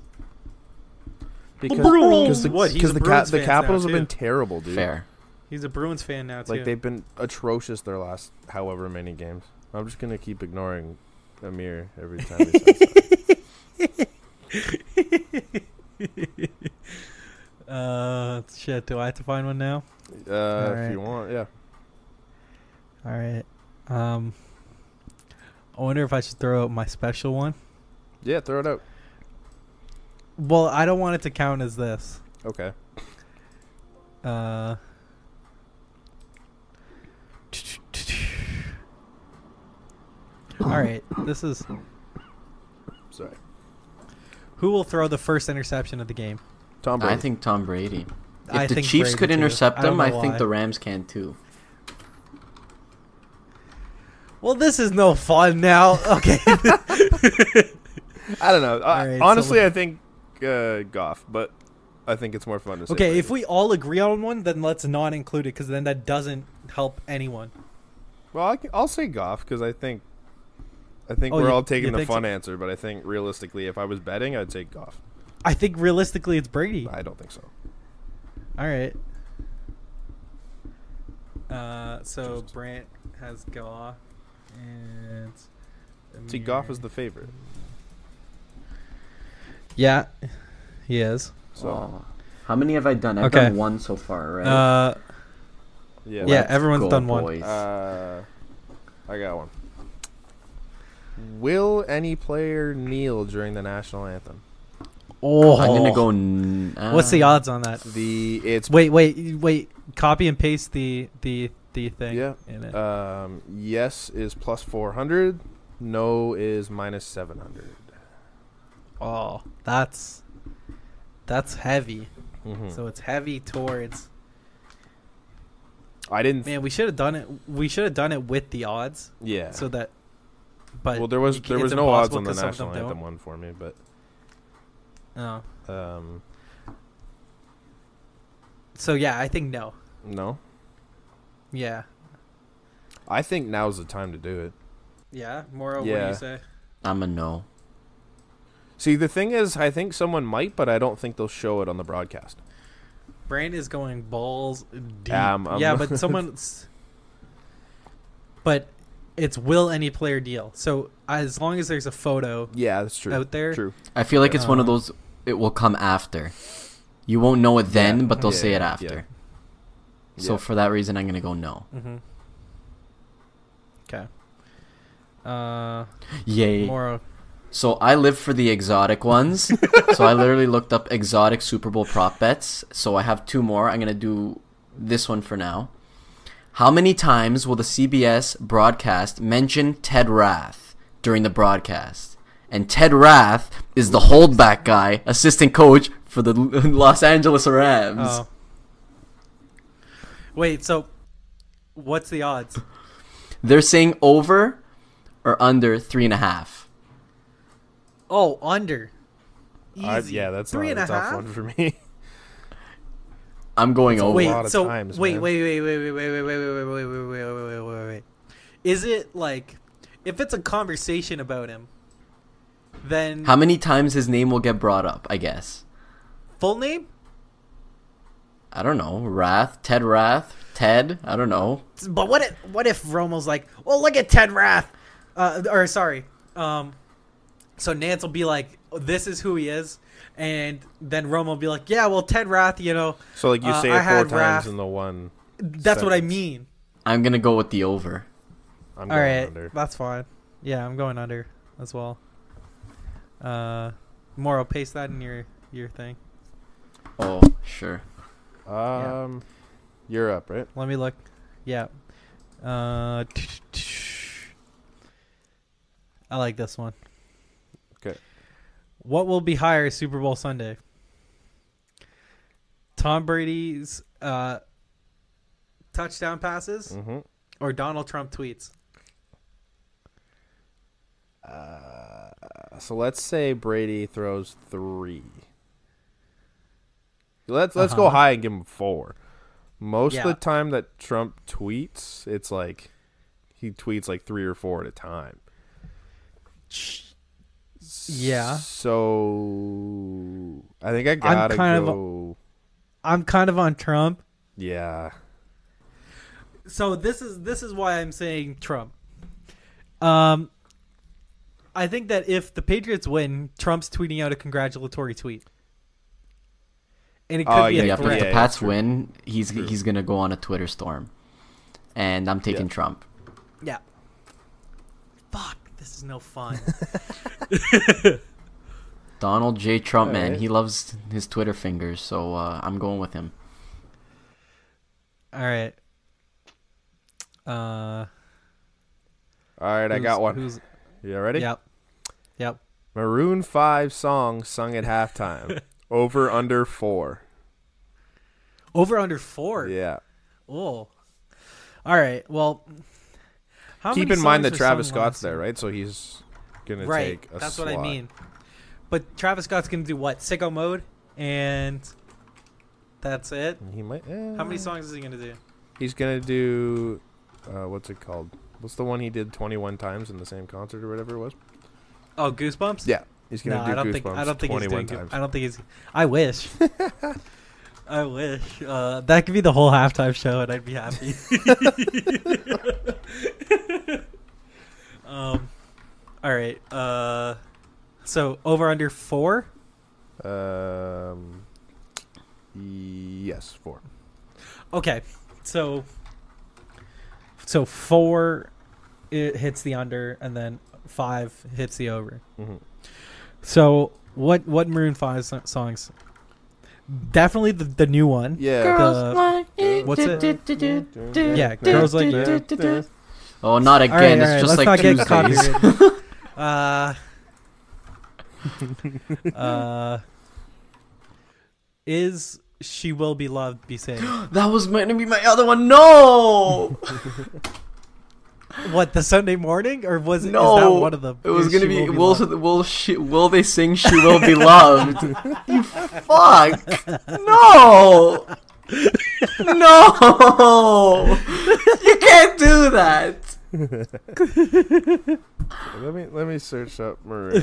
A: Bruins!
B: Because
A: What? He's a
B: the
A: Bruins fan
B: Capitals
A: now,
B: have been
A: too.
B: terrible, dude.
C: Fair.
A: He's a Bruins fan now too.
B: Like they've been atrocious their last however many games. I'm just gonna keep ignoring Amir every time he says that.
A: Shit. Do I have to find one now?
B: If
A: Alright.
B: you want, yeah.
A: All right. I wonder if I should throw out my special one.
B: Yeah, throw it out.
A: Well, I don't want it to count as this.
B: Okay.
A: All right. This is
B: Sorry.
A: who will throw the first interception of the game.
B: Tom Brady.
C: I think Tom Brady. If
A: I
C: the
A: think
C: Chiefs
A: Brady
C: could
A: too.
C: intercept
A: I don't
C: them,
A: know
C: I think
A: why.
C: the Rams can too.
A: Well, this is no fun now. Okay.
B: I don't know.
A: Alright,
B: Honestly,
A: so-
B: I think Goff, but I think it's more fun to say.
A: Okay,
B: Brady.
A: if we all agree on one, then let's not include it because then that doesn't help anyone.
B: Well, I'll say Goff because I think
A: Oh,
B: we're
A: you-
B: all taking
A: you
B: the
A: think
B: fun
A: so?
B: answer, but I think realistically, if I was betting, I'd say Goff.
A: I think realistically it's Brady.
B: I don't think so.
A: All right. So Brant has Goff and
B: See, Goff is the favorite.
A: Yeah, he is.
B: So
C: Oh. How many have I done? I've
A: Okay.
C: done one so far, right?
B: yeah,
A: yeah, everyone's
C: Go,
A: done one.
C: boys.
B: I got one. Will any player kneel during the national anthem?
A: Oh,
C: I'm gonna go.
A: What's the odds on that?
B: It's
A: Wait. Copy and paste the thing.
B: Yeah.
A: In it.
B: Yes is plus 400. No is minus 700.
A: Oh, that's heavy.
B: Mm-hmm.
A: So it's heavy towards.
B: I didn't.
A: Man, we should have done it. We should have done it with the odds.
B: Yeah.
A: So that. But
B: Well, there was
A: it's
B: no odds
A: impossible
B: on the
A: 'cause some of
B: national
A: them
B: anthem
A: don't.
B: one for me, but
A: Oh.
B: So
A: yeah, I think no.
B: no.
A: Yeah.
B: I think now's the time to do it.
A: Yeah. Moro, what do
B: Yeah.
A: you say?
C: I'm a no.
B: See, the thing is, I think someone might, but I don't think they'll show it on the broadcast.
A: Brand is going balls deep.
B: I'm-
A: Yeah, but someone's. But it's will any player deal. So as long as there's a photo
B: Yeah, that's true.
A: out there.
B: True.
C: I feel like it's one of
A: Um,
C: those. It will come after. You won't know it then,
B: Yeah.
C: but they'll
B: Yeah,
C: say it
B: yeah.
C: after. So
B: Yeah.
C: for that reason, I'm gonna go no.
A: Mm-hmm. Okay.
C: Yay.
A: More.
C: So I live for the exotic ones. So I literally looked up exotic Super Bowl prop bets. So I have 2 more. I'm gonna do this one for now. How many times will the CBS broadcast mention Ted Rath during the broadcast? And Ted Rath is the holdback guy, assistant coach for the Los Angeles Rams.
A: Oh. Wait, so what's the odds?
C: They're saying over or under 3.5.
A: Oh, under. Easy.
B: Yeah, that's
A: three
B: not
A: and
B: a
A: a
B: tough
A: half.
B: one for me.
C: I'm going over.
A: Wait,
B: lot of
A: so
B: times,
A: wait,
B: man.
A: wait. Is it like if it's a conversation about him, then
C: How many times his name will get brought up, I guess?
A: full name?
C: I don't know. Rath? Ted Rath? Ted? I don't know.
A: But what if Romo's like, well, look at Ted Rath, so Nance will be like, this is who he is, and then Romo will be like, yeah, well, Ted Rath,
B: So like you say
A: I
B: it 4
A: had
B: times
A: Rath.
B: in the one.
A: That's what I
B: sentence.
A: mean.
C: I'm going to go with the over.
B: I'm
A: All
B: going
A: right,
B: under.
A: that's fine. Yeah, I'm going under as well. Moro, paste that in your thing.
C: Oh, sure.
B: You're up, right?
A: Let me look. Yeah. I like this one.
B: Okay.
A: What will be higher Super Bowl Sunday? Tom Brady's touchdown passes
B: Mm-hmm.
A: or Donald Trump tweets?
B: So let's say Brady throws 3. Let's go high and give him 4. Most of the time that Trump tweets, it's like he tweets like 3 or 4 at a time.
A: Yeah.
B: So I think I gotta go.
A: I'm kind of on Trump.
B: Yeah.
A: So this is why I'm saying Trump. I think that if the Patriots win, Trump's tweeting out a congratulatory tweet. And it could be
C: Yeah,
A: a
C: but if
A: threat.
C: the Pats win, he's going to go on a Twitter storm. And I'm taking
B: Yeah.
C: Trump.
A: Yeah. Fuck, this is no fun.
C: Donald J. Trump, man.
B: Alright.
C: He loves his Twitter fingers, so I'm going with him.
A: All right.
B: All right, I got one. You ready?
A: Yep.
B: Maroon 5 song sung at halftime. Over under 4.
A: Over under 4.
B: Yeah.
A: Oh. All right. Well, how
B: Keep
A: many
B: in mind
A: songs
B: that
A: were
B: Travis
A: sung
B: Scott's
A: last
B: there,
A: year?
B: right? So he's gonna
A: Right.
B: take a
A: That's
B: slot.
A: what I mean. But Travis Scott's gonna do what? Sicko mode, and that's it.
B: He might.
A: How many songs is he gonna do?
B: He's gonna do. What's it called? What's the one he did 21 times in the same concert or whatever it was?
A: Oh, Goosebumps.
B: Yeah, he's gonna
A: No,
B: do
A: I don't
B: Goosebumps
A: think. I don't think he's
B: 21
A: doing.
B: times.
A: I don't think he's. I wish. I wish. That could be the whole halftime show, and I'd be happy. All right. So over under 4.
B: Yes, 4.
A: Okay. So 4 it hits the under, and then 5 hits the over.
B: Mm-hmm.
A: So what Maroon 5 songs? Definitely the new one.
B: Yeah.
A: What's it?
B: Yeah,
A: Girls Like You.
C: Oh, not again.
A: All right,
C: It's just
A: let's
C: like
A: not get
C: Tuesdays.
A: copyrighted. Is She Will Be Loved be saved?
C: That was meant to be my other one. No!
A: What, the Sunday morning, or was it?
C: No.
A: Is that one of them?
C: It was
A: Is
C: going to
A: She
C: be,
A: Will Loved?
C: will they sing She Will Be Loved? You fuck. No! No! You can't do that.
B: Let me search up Maroon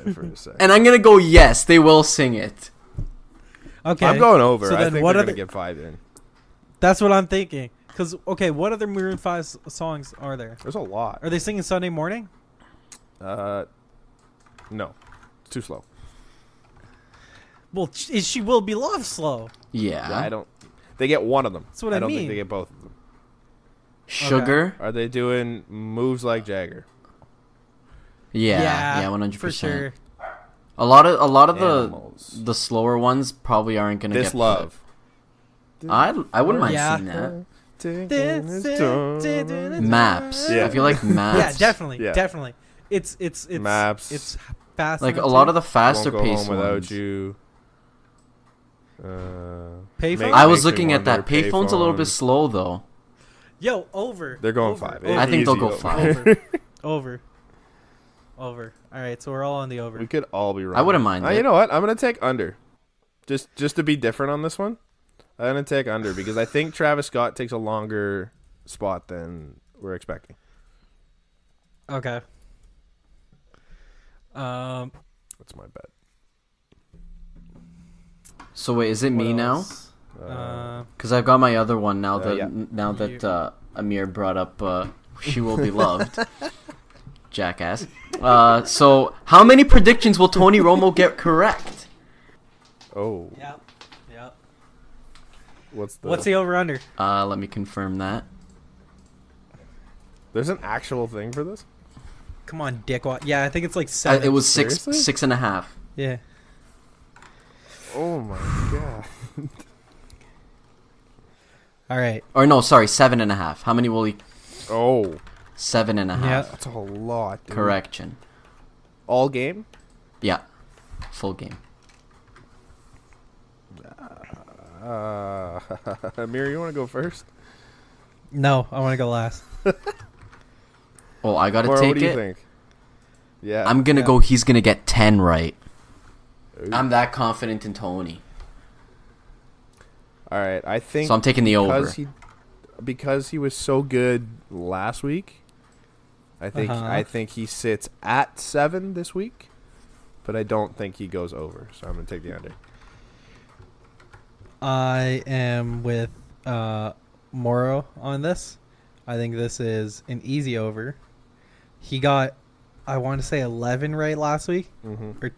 B: 5 for a second.
C: And I'm going to go yes, they will sing it.
A: Okay,
B: I'm going over.
A: So
B: I
A: then
B: think
A: what
B: they're
A: other-
B: gonna get 5 in.
A: That's what I'm thinking. Because what other Maroon 5 songs are there?
B: There's a lot.
A: Are they singing Sunday Morning?
B: No, it's too slow.
A: Well, she will be love slow.
C: Yeah.
B: I don't. They get one of them.
A: That's what I
B: don't think
A: mean.
B: they get both of them.
C: Sugar.
B: Are they doing moves like Jagger?
C: Yeah, 100%.
A: For sure.
C: A lot of
B: Animals.
C: the slower ones probably aren't gonna
B: This
C: get
B: love.
C: I wouldn't mind
A: Yeah.
C: seeing that.
A: This-
C: Maps.
B: Yeah.
C: I feel like maps.
A: Yeah, definitely,
B: Yeah.
A: definitely. It's
B: Maps.
A: It's fast.
C: Like a
A: enough
C: lot
A: too.
C: of the faster
B: Won't go
C: paced
B: home without
C: ones.
B: you.
A: Payphone?
C: I was
B: Make me
C: looking at that.
B: wonder,
C: Payphone's a little bit
B: payphone.
C: slow though.
A: Yo, over.
B: They're going
A: over,
B: 5.
A: Over,
C: I think they'll
B: Easy
C: go
B: over.
C: 5.
A: over. Over. All right, so we're all on the over.
B: We could all be wrong.
C: I wouldn't mind it.
B: You know what? I'm gonna take under. Just to be different on this one, I'm gonna take under because I think Travis Scott takes a longer spot than we're expecting.
A: Okay.
B: That's my bet.
C: So wait, is it me
A: what
C: now?
A: else?
C: Because I've got my other one now that
B: yeah.
C: now that Amir brought up "She Will Be Loved," jackass. So how many predictions will Tony Romo get correct?
B: Oh,
A: Yep. Yep.
B: what's
A: What's the over under?
C: Let me confirm that.
B: There's an actual thing for this?
A: Come on, dickwad. Yeah, I think it's like 7.
C: It was
B: Seriously?
C: 6.5.
A: Yeah.
B: Oh my god.
A: All right.
C: Or no, sorry, 7.5. How many will he?
B: Oh,
C: 7.5.
A: Yeah.
B: that's a lot. Dude.
C: Correction.
B: All game?
C: Yeah. Full game.
B: Amir, you want to go first?
A: No, I want to go last.
C: Oh, I gotta
B: Or
C: take
B: what do you
C: it.
B: think? Yeah.
C: I'm gonna
A: Yeah.
C: go. He's gonna get 10 right.
B: Ooh.
C: I'm that confident in Tony.
B: All right, I think
C: So I'm taking the over.
B: because he was so good last week. I think he sits at 7 this week, but I don't think he goes over. So I'm gonna take the under.
A: I am with Moro on this. I think this is an easy over. He got, I want to say 11 right last week,
B: Mm-hmm.
A: or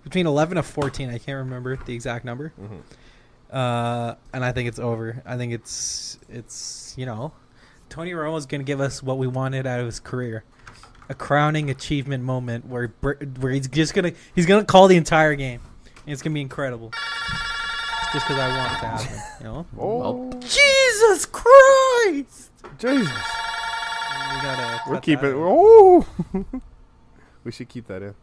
A: between 11 and 14. I can't remember the exact number.
B: Mm-hmm.
A: And I think it's over. I think it's Tony Romo's gonna give us what we wanted out of his career, a crowning achievement moment where he's gonna call the entire game, and it's gonna be incredible. Just because I want it to happen, you know.
B: Oh,
A: Jesus Christ!
B: Jesus!
A: We gotta.
B: We're
A: cut
B: keeping.
A: that out.
B: Oh, we should keep that in.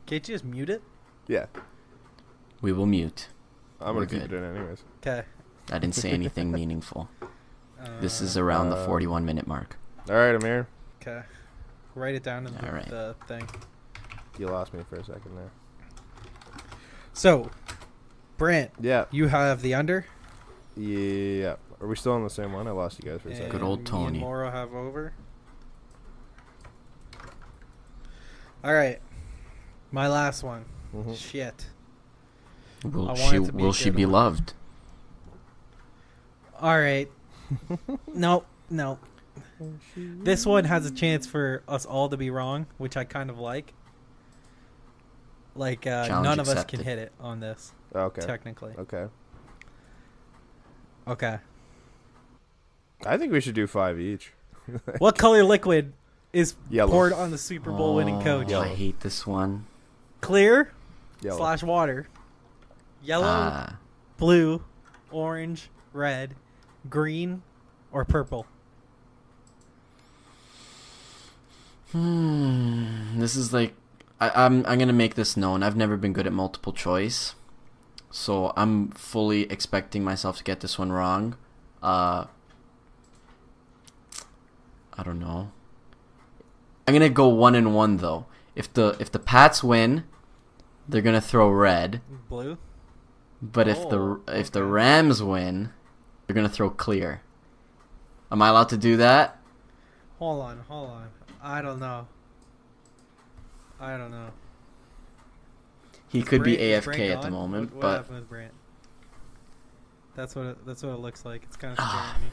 A: Can't you just mute it?
B: Yeah,
C: We will mute.
B: I'm
C: We're
B: gonna keep
C: good.
B: it in anyways.
A: Okay.
C: I didn't say anything meaningful. This is around the 41-minute mark.
B: All right, Amir,
A: Okay. Write it down in
C: All right.
A: the thing.
B: you lost me for a second there.
A: So, Brant,
B: Yeah,
A: you have the under.
B: yeah. Are we still on the same one? I lost you guys for a second.
C: Good old
A: and me
C: Tony.
A: and Moro have over. All right. My last one.
B: Mhm.
A: Shit. I
C: Will
A: want
C: she
A: it to be a
C: will she
A: good
C: be
A: one.
C: loved?
A: All right. No. This one has a chance for us all to be wrong, which I kind of like. Like,
C: Challenge
A: none of us can
C: accepted.
A: hit it on this,
B: Okay.
A: technically.
B: Okay.
A: Okay.
B: I think we should do 5 each.
A: What color liquid is
B: Yellow.
A: poured on the Super Bowl winning coach?
B: Yellow.
C: I hate this one.
A: Clear
B: Yellow.
A: / water. Yellow,
C: Ah,
A: blue, orange, red, green, or purple.
C: This is like I'm gonna make this known. I've never been good at multiple choice, so I'm fully expecting myself to get this one wrong. I don't know. I'm gonna go 1-1 though. If the Pats win, they're gonna throw red.
A: Blue?
C: But if
A: Oh,
C: the
A: okay.
C: Rams win, they're gonna throw clear. Am I allowed to do that?
A: Hold on. I don't know.
C: He
A: Is
C: could be
A: Brant- is Brant
C: AFK at the
A: gone?
C: moment,
A: What
C: but
A: happened with Brant? That's what it looks like. It's kind of scaring me.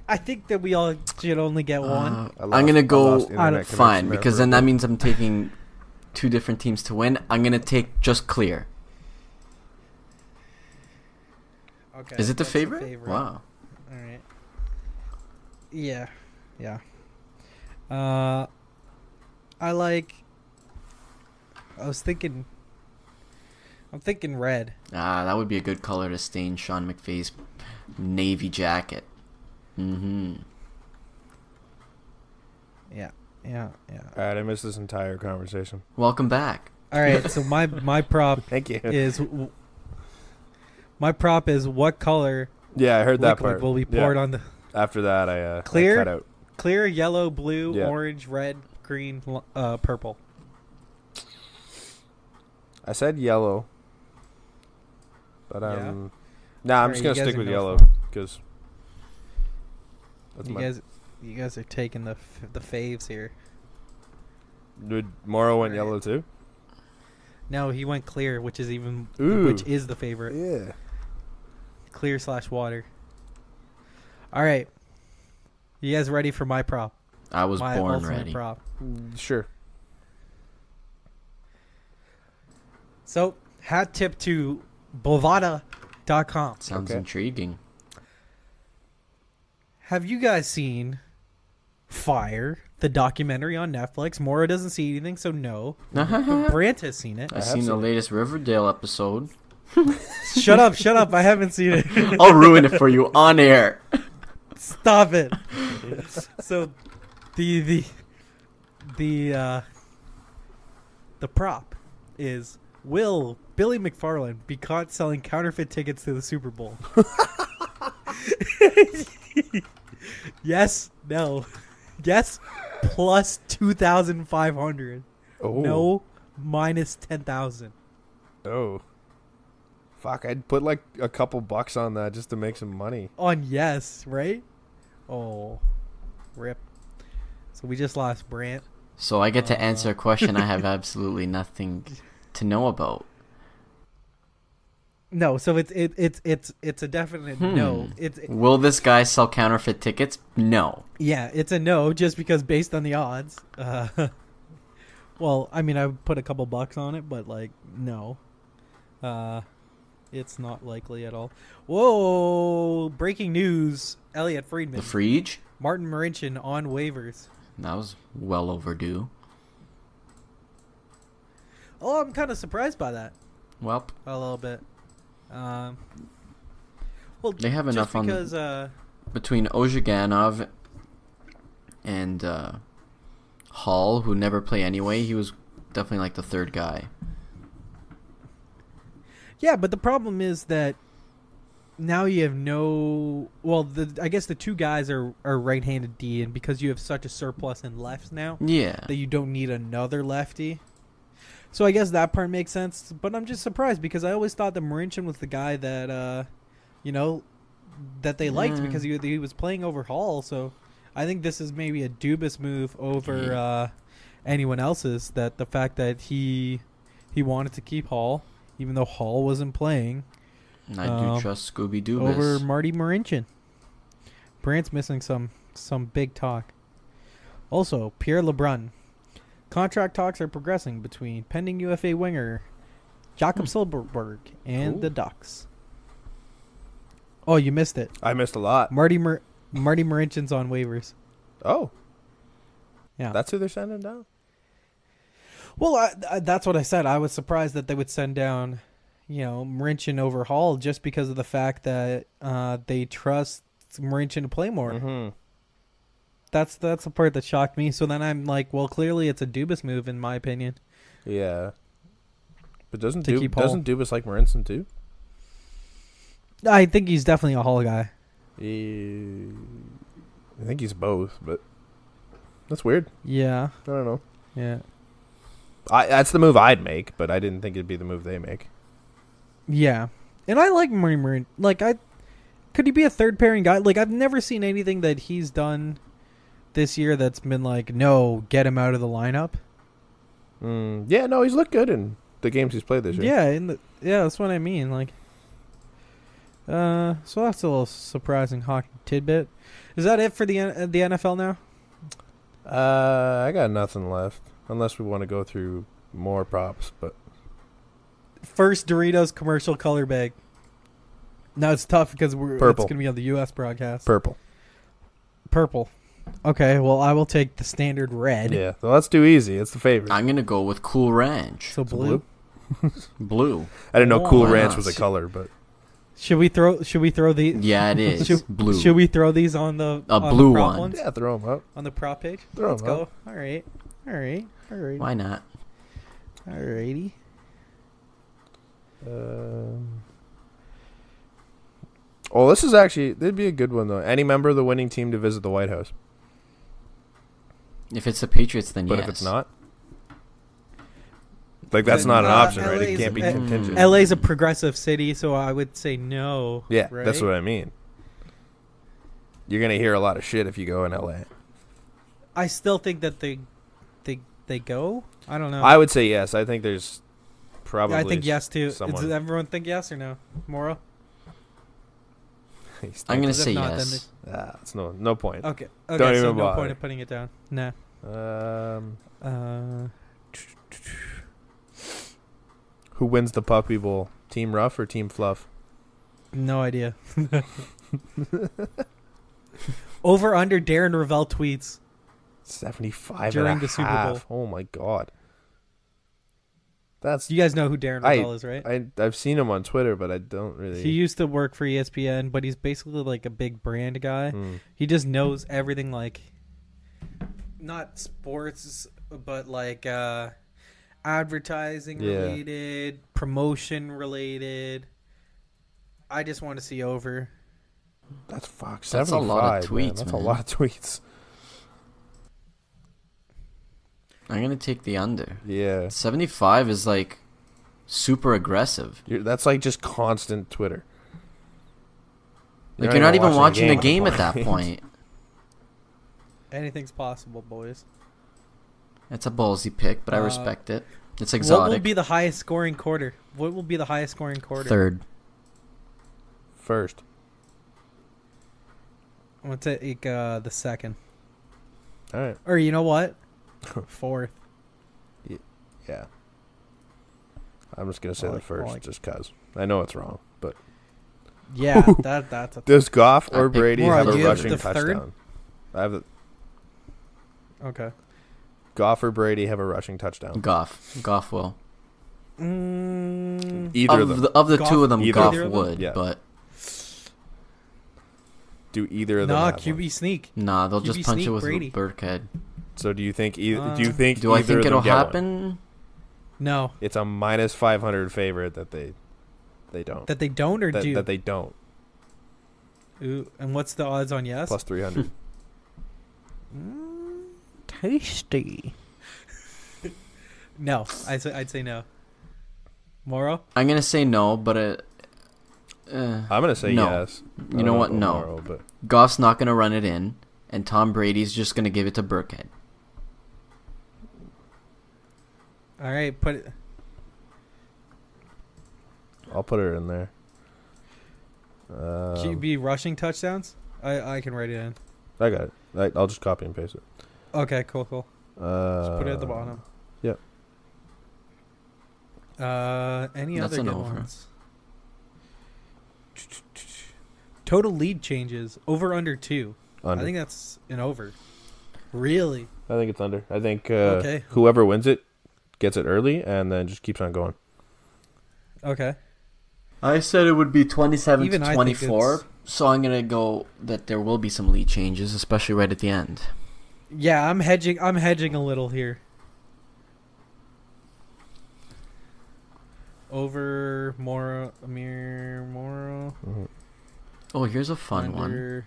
A: I think that we all should only get one.
B: I
C: I'm
B: lost-
C: gonna
B: I
C: go
B: lost internet
C: fine
B: connection there
C: because
B: for a
C: then that
B: bit.
C: means I'm taking two different teams to win. I'm gonna take just clear.
A: Okay.
C: Is it the
A: that's
C: favorite? Wow.
A: All right. Yeah. I'm thinking red.
C: That would be a good color to stain Sean McVay's navy jacket. Mm-hmm.
A: Yeah.
B: All right, I missed this entire conversation.
C: Welcome back.
A: All right, so my prop
B: Thank you.
A: is what color
B: Yeah, I heard that
A: liquid
B: part.
A: will be poured on the
B: After that, I
A: Clear?
B: cut out.
A: clear, yellow, blue,
B: Yeah.
A: orange, red, green, purple.
B: I said yellow, but
A: Yeah?
B: nah, I'm
A: Alright,
B: just
A: you
B: gonna
A: guys
B: stick
A: are
B: with
A: no
B: yellow
A: fun.
B: because that's
A: You guys are taking the faves here.
B: Would Morrow went
A: Alright.
B: yellow too?
A: No, he went clear, which is
B: Ooh.
A: which is the favorite.
B: Yeah.
A: Clear/water. All right, you guys ready for my prop?
C: I was
A: My
C: born
A: ultimate
C: ready.
A: prop.
B: Sure.
A: So, hat tip to Bovada.com.
C: Sounds
B: Okay.
C: intriguing.
A: Have you guys seen Fire, the documentary on Netflix? Maura doesn't see anything, so no. But Brant has seen it.
C: I've
B: have
C: seen the
B: seen it.
C: latest Riverdale episode.
A: Shut up. I haven't seen it.
C: I'll ruin it for you on air.
A: Stop it. So, the prop is, will Billy McFarland be caught selling counterfeit tickets to the Super Bowl? Yes, no. Yes, plus 2,500.
B: Oh.
A: No, minus 10,000.
B: Oh. Fuck! I'd put like a couple bucks on that just to make some money.
A: On yes, right? Oh, rip. So we just lost Brant.
C: So I get to answer a question I have absolutely nothing to know about.
A: No, so it's a definite no.
C: Will this guy sell counterfeit tickets? No.
A: Yeah, it's a no just because based on the odds. Well, I mean, I would put a couple bucks on it, but like no. It's not likely at all. Whoa! Breaking news: Elliot Friedman,
C: The Frege?
A: Martin Marincin on waivers.
C: That was well overdue.
A: Oh, I'm kind of surprised by that
C: Well,
A: a little bit. Well,
C: they have
A: just
C: enough on
A: because
C: between Ozhiganov and Hall, who never play anyway. He was definitely like the third guy.
A: yeah, but the problem is that now you have no. Well, I guess the two guys are right-handed D, and because you have such a surplus in lefts now,
C: Yeah.
A: that you don't need another lefty. So I guess that part makes sense. But I'm just surprised because I always thought that Marincin was the guy that, that they liked because he was playing over Hall. So I think this is maybe a Dubas move over anyone else's. That the fact that he wanted to keep Hall, even though Hall wasn't playing,
C: I do trust Scooby Dubas.
A: over Marty Marincin. Brant's missing some big talk. Also, Pierre LeBrun. Contract talks are progressing between pending UFA winger Jakob Silberberg and
B: Ooh.
A: the Ducks. Oh, you missed it.
B: I missed a lot.
A: Marty Marincin's on waivers.
B: Oh,
A: Yeah.
B: that's who they're sending down.
A: Well, that's what I said. I was surprised that they would send down, Marincin over Hall just because of the fact that they trust Marincin to play more.
B: Mm-hmm.
A: That's the part that shocked me. So then I'm like, well, clearly it's a Dubas move in my opinion.
B: Yeah, but doesn't
A: To keep Hall.
B: Dubas like Marincin too?
A: I think he's definitely a Hall guy.
B: I think he's both, but that's weird.
A: Yeah.
B: I don't know.
A: Yeah.
B: That's the move I'd make, but I didn't think it'd be the move they make.
A: Yeah. And I like Marty Marin. Like, could he be a third pairing guy? Like, I've never seen anything that he's done this year that's been like, no, get him out of the lineup.
B: Yeah, no, he's looked good in the games he's played this year.
A: Yeah, that's what I mean. Like, so that's a little surprising hockey tidbit. Is that it for the NFL now?
B: I got nothing left, unless we want to go through more props, but
A: First Doritos commercial color bag. Now it's tough because
B: Purple.
A: it's going to be on the U.S. broadcast.
B: purple.
A: Purple. Okay, well, I will take the standard red.
B: Yeah, well, let's do easy. It's the favorite.
C: I'm gonna go with Cool Ranch.
A: So blue.
C: Blue.
B: I didn't know
A: Oh,
B: Cool
C: why
B: Ranch
C: not?
B: was a color, but
A: Should we throw the
C: Yeah, it is blue.
A: Should we throw these on the
C: A
A: on
C: blue
A: the prop
C: one.
A: ones?
B: yeah, throw them up.
A: On the prop page?
B: Throw
A: Let's
B: 'em
A: go.
B: up.
A: All right.
C: Why not?
A: Alrighty.
B: Oh, that'd be a good one though. Any member of the winning team to visit the White House.
C: If it's the Patriots, then
B: But
C: yes.
B: if it's not, like that's
A: Then,
B: not an option, right? It
A: LA's
B: can't be contingent.
A: LA's a progressive city, so I would say no.
B: Yeah,
A: right?
B: that's what I mean. You're gonna hear a lot of shit if you go in LA.
A: I still think that they go. I don't know.
B: I would say yes. I think there's probably.
A: I think yes too.
B: someone-
A: Does everyone think yes or no? Moro?
C: I'm gonna
A: Because if
C: say
A: not,
C: yes.
B: It's no point.
A: Okay.
B: Don't
A: So
B: even
A: no
B: bother.
A: point in putting it down. Nah.
B: Who wins the Puppy Bowl? Team Rough or Team Fluff?
A: No idea. Over under Darren Ravel tweets.
B: 75
A: During
B: and a
A: the Super
B: half. Oh my god. That's
A: You guys know who Darren Ravel is, right?
B: I've seen him on Twitter, but I don't really.
A: He used to work for ESPN, but he's basically like a big brand guy. He just knows everything, like not sports, but like advertising related, promotion related. I just want to see over.
B: That's fuck.
C: That's a
B: 75,
C: lot of
B: man.
C: tweets,
B: That's
C: man.
B: a lot of tweets.
C: I'm gonna take the under.
B: Yeah.
C: 75 is like super aggressive.
B: That's like just constant Twitter.
C: Like you're not even watching a
B: the
C: game at that point.
A: Anything's possible, boys.
C: It's a ballsy pick, but I respect it. It's
A: What will
C: exotic.
A: be the highest scoring quarter? What will be the highest scoring quarter?
C: Third.
B: First.
A: I want to take the second.
B: All right.
A: Or you know what? Fourth.
B: Yeah. I'm just gonna say
A: I
B: the
A: like- I
B: first,
A: like-
B: just cause I know it's wrong. But
A: Yeah, that's a
B: does Goff
C: I
B: or
C: picked
B: Brady
A: Moral,
B: have a
A: do you have
B: rushing
A: the third?
B: touchdown? I have the
A: okay.
B: Goff or Brady have a rushing touchdown.
C: Goff will.
B: Either of them.
C: Of the
A: Goff-
C: two of them,
B: either
C: Goff
A: of them?
C: would,
B: Yeah.
C: but
B: Do either of them?
A: Nah,
B: have one?
A: QB sneak.
C: nah, they'll just
A: QB
C: punch it
A: sneak
C: with
A: Brady.
C: Burkhead.
B: So do you think? Do you think?
C: Do I
B: either
C: think
B: of them
C: it'll
B: get one?
C: happen?
A: No,
B: It's a minus 500 favorite that they don't.
A: that they don't or do.
B: That they don't.
A: Ooh, and what's the odds on yes?
B: Plus 300.
A: Tasty. No, I'd say no. Moro?
C: I'm gonna say no, but
B: I'm gonna say
C: no.
B: yes. I
C: You
B: don't
C: know what?
B: about
C: No.
B: Morrow, but
C: Goff's not gonna run it in, and Tom Brady's just gonna give it to Burkhead.
A: All right, put it.
B: I'll put it in there.
A: QB rushing touchdowns? I can write it in.
B: I got it. I'll just copy and paste it.
A: Okay, cool. Just put it at the bottom.
B: Yep.
A: Any
C: That's
A: other
C: an
A: good
C: over.
A: ones? Total lead changes over under 2.
B: Under.
A: I think that's an over. Really?
B: I think it's under. I think
A: Okay.
B: whoever wins it gets it early and then just keeps on going.
A: Okay.
C: I said it would be 27
A: Even
C: to
A: I think
C: 24,
A: it's-
C: so I'm gonna go that there will be some lead changes, especially right at the end.
A: Yeah, I'm hedging a little here. Over Moro, Amir Moro.
B: Mm-hmm.
C: Oh, here's a fun one.
A: Under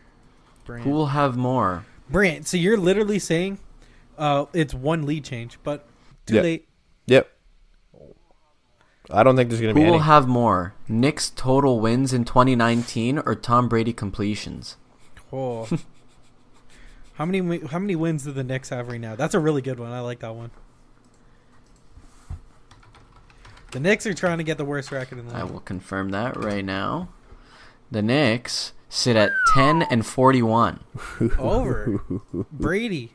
A: Brant.
C: Who will have more?
A: Brant, so you're literally saying it's one lead change, but too
B: Yeah.
A: late.
B: Yep. I don't think there's going to
C: Who
B: be
C: will
B: any.
C: have more? Knicks total wins in 2019 or Tom Brady completions?
A: Oh. How many wins do the Knicks have right now? That's a really good one. I like that one. The Knicks are trying to get the worst record in the
C: I
A: league.
C: will confirm that right now. The Knicks sit at 10 and 41.
A: Over. Brady.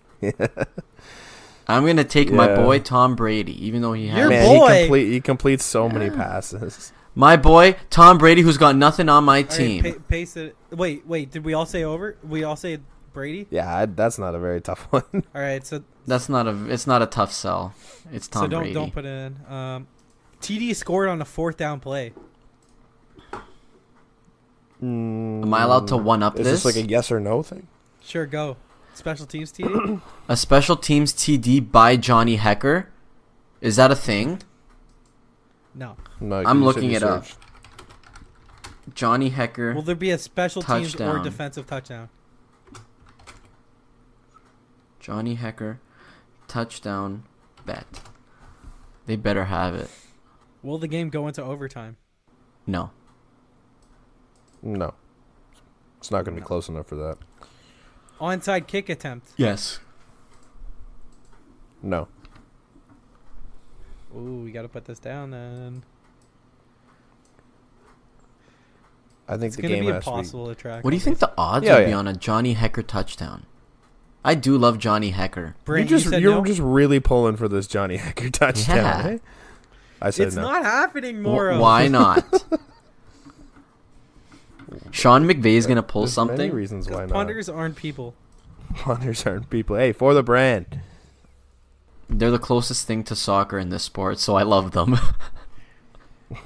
C: I'm gonna take my
B: Yeah.
C: boy Tom Brady, even though he
A: Your
C: has
B: Man,
A: boy!
B: he completes so many passes.
C: my boy Tom Brady, who's got nothing on my
A: All right,
C: team.
A: pace it. Wait. Did we all say over? We all say Brady?
B: Yeah, that's not a very tough one.
A: All right. So
C: It's not a tough sell. It's Tom Brady.
A: don't put it in. TD scored on a 4th down play.
C: Am I allowed to one up
B: Is
C: this?
B: this like a yes or no thing?
A: Sure, go. Special teams TD.
C: A special teams TD by Johnny Hecker? Is that a thing?
A: No.
B: No,
C: I'm
B: you
C: looking
B: said
C: it
B: you
C: up.
B: searched.
C: Johnny Hecker.
A: Will there be a special teams or
C: Touchdown.
A: defensive touchdown?
C: Johnny Hecker touchdown bet. They better have it.
A: Will the game go into overtime?
C: No.
B: No. It's not going to be close enough for that.
A: Onside kick attempt.
C: Yes.
B: No.
A: Ooh, we got to put this down then.
B: I think
A: It's
B: the
A: going to
B: game
A: be
B: has to be...
A: impossible to track.
C: What do you think the odds
B: Yeah,
C: would be
B: yeah.
C: on a Johnny Hecker touchdown? I do love Johnny Hecker.
A: Brent,
B: You're
A: you said
B: you're
A: no?
B: just really pulling for this Johnny Hecker touchdown.
C: Yeah.
B: Eh? I said
A: It's
B: no.
A: not happening, Moro.
C: Why not? Sean McVay is gonna pull
B: There's many
C: something.
B: reasons why not.
A: Punters aren't people.
B: Punters aren't people. Hey, for the brand.
C: They're the closest thing to soccer in this sport, so I love them.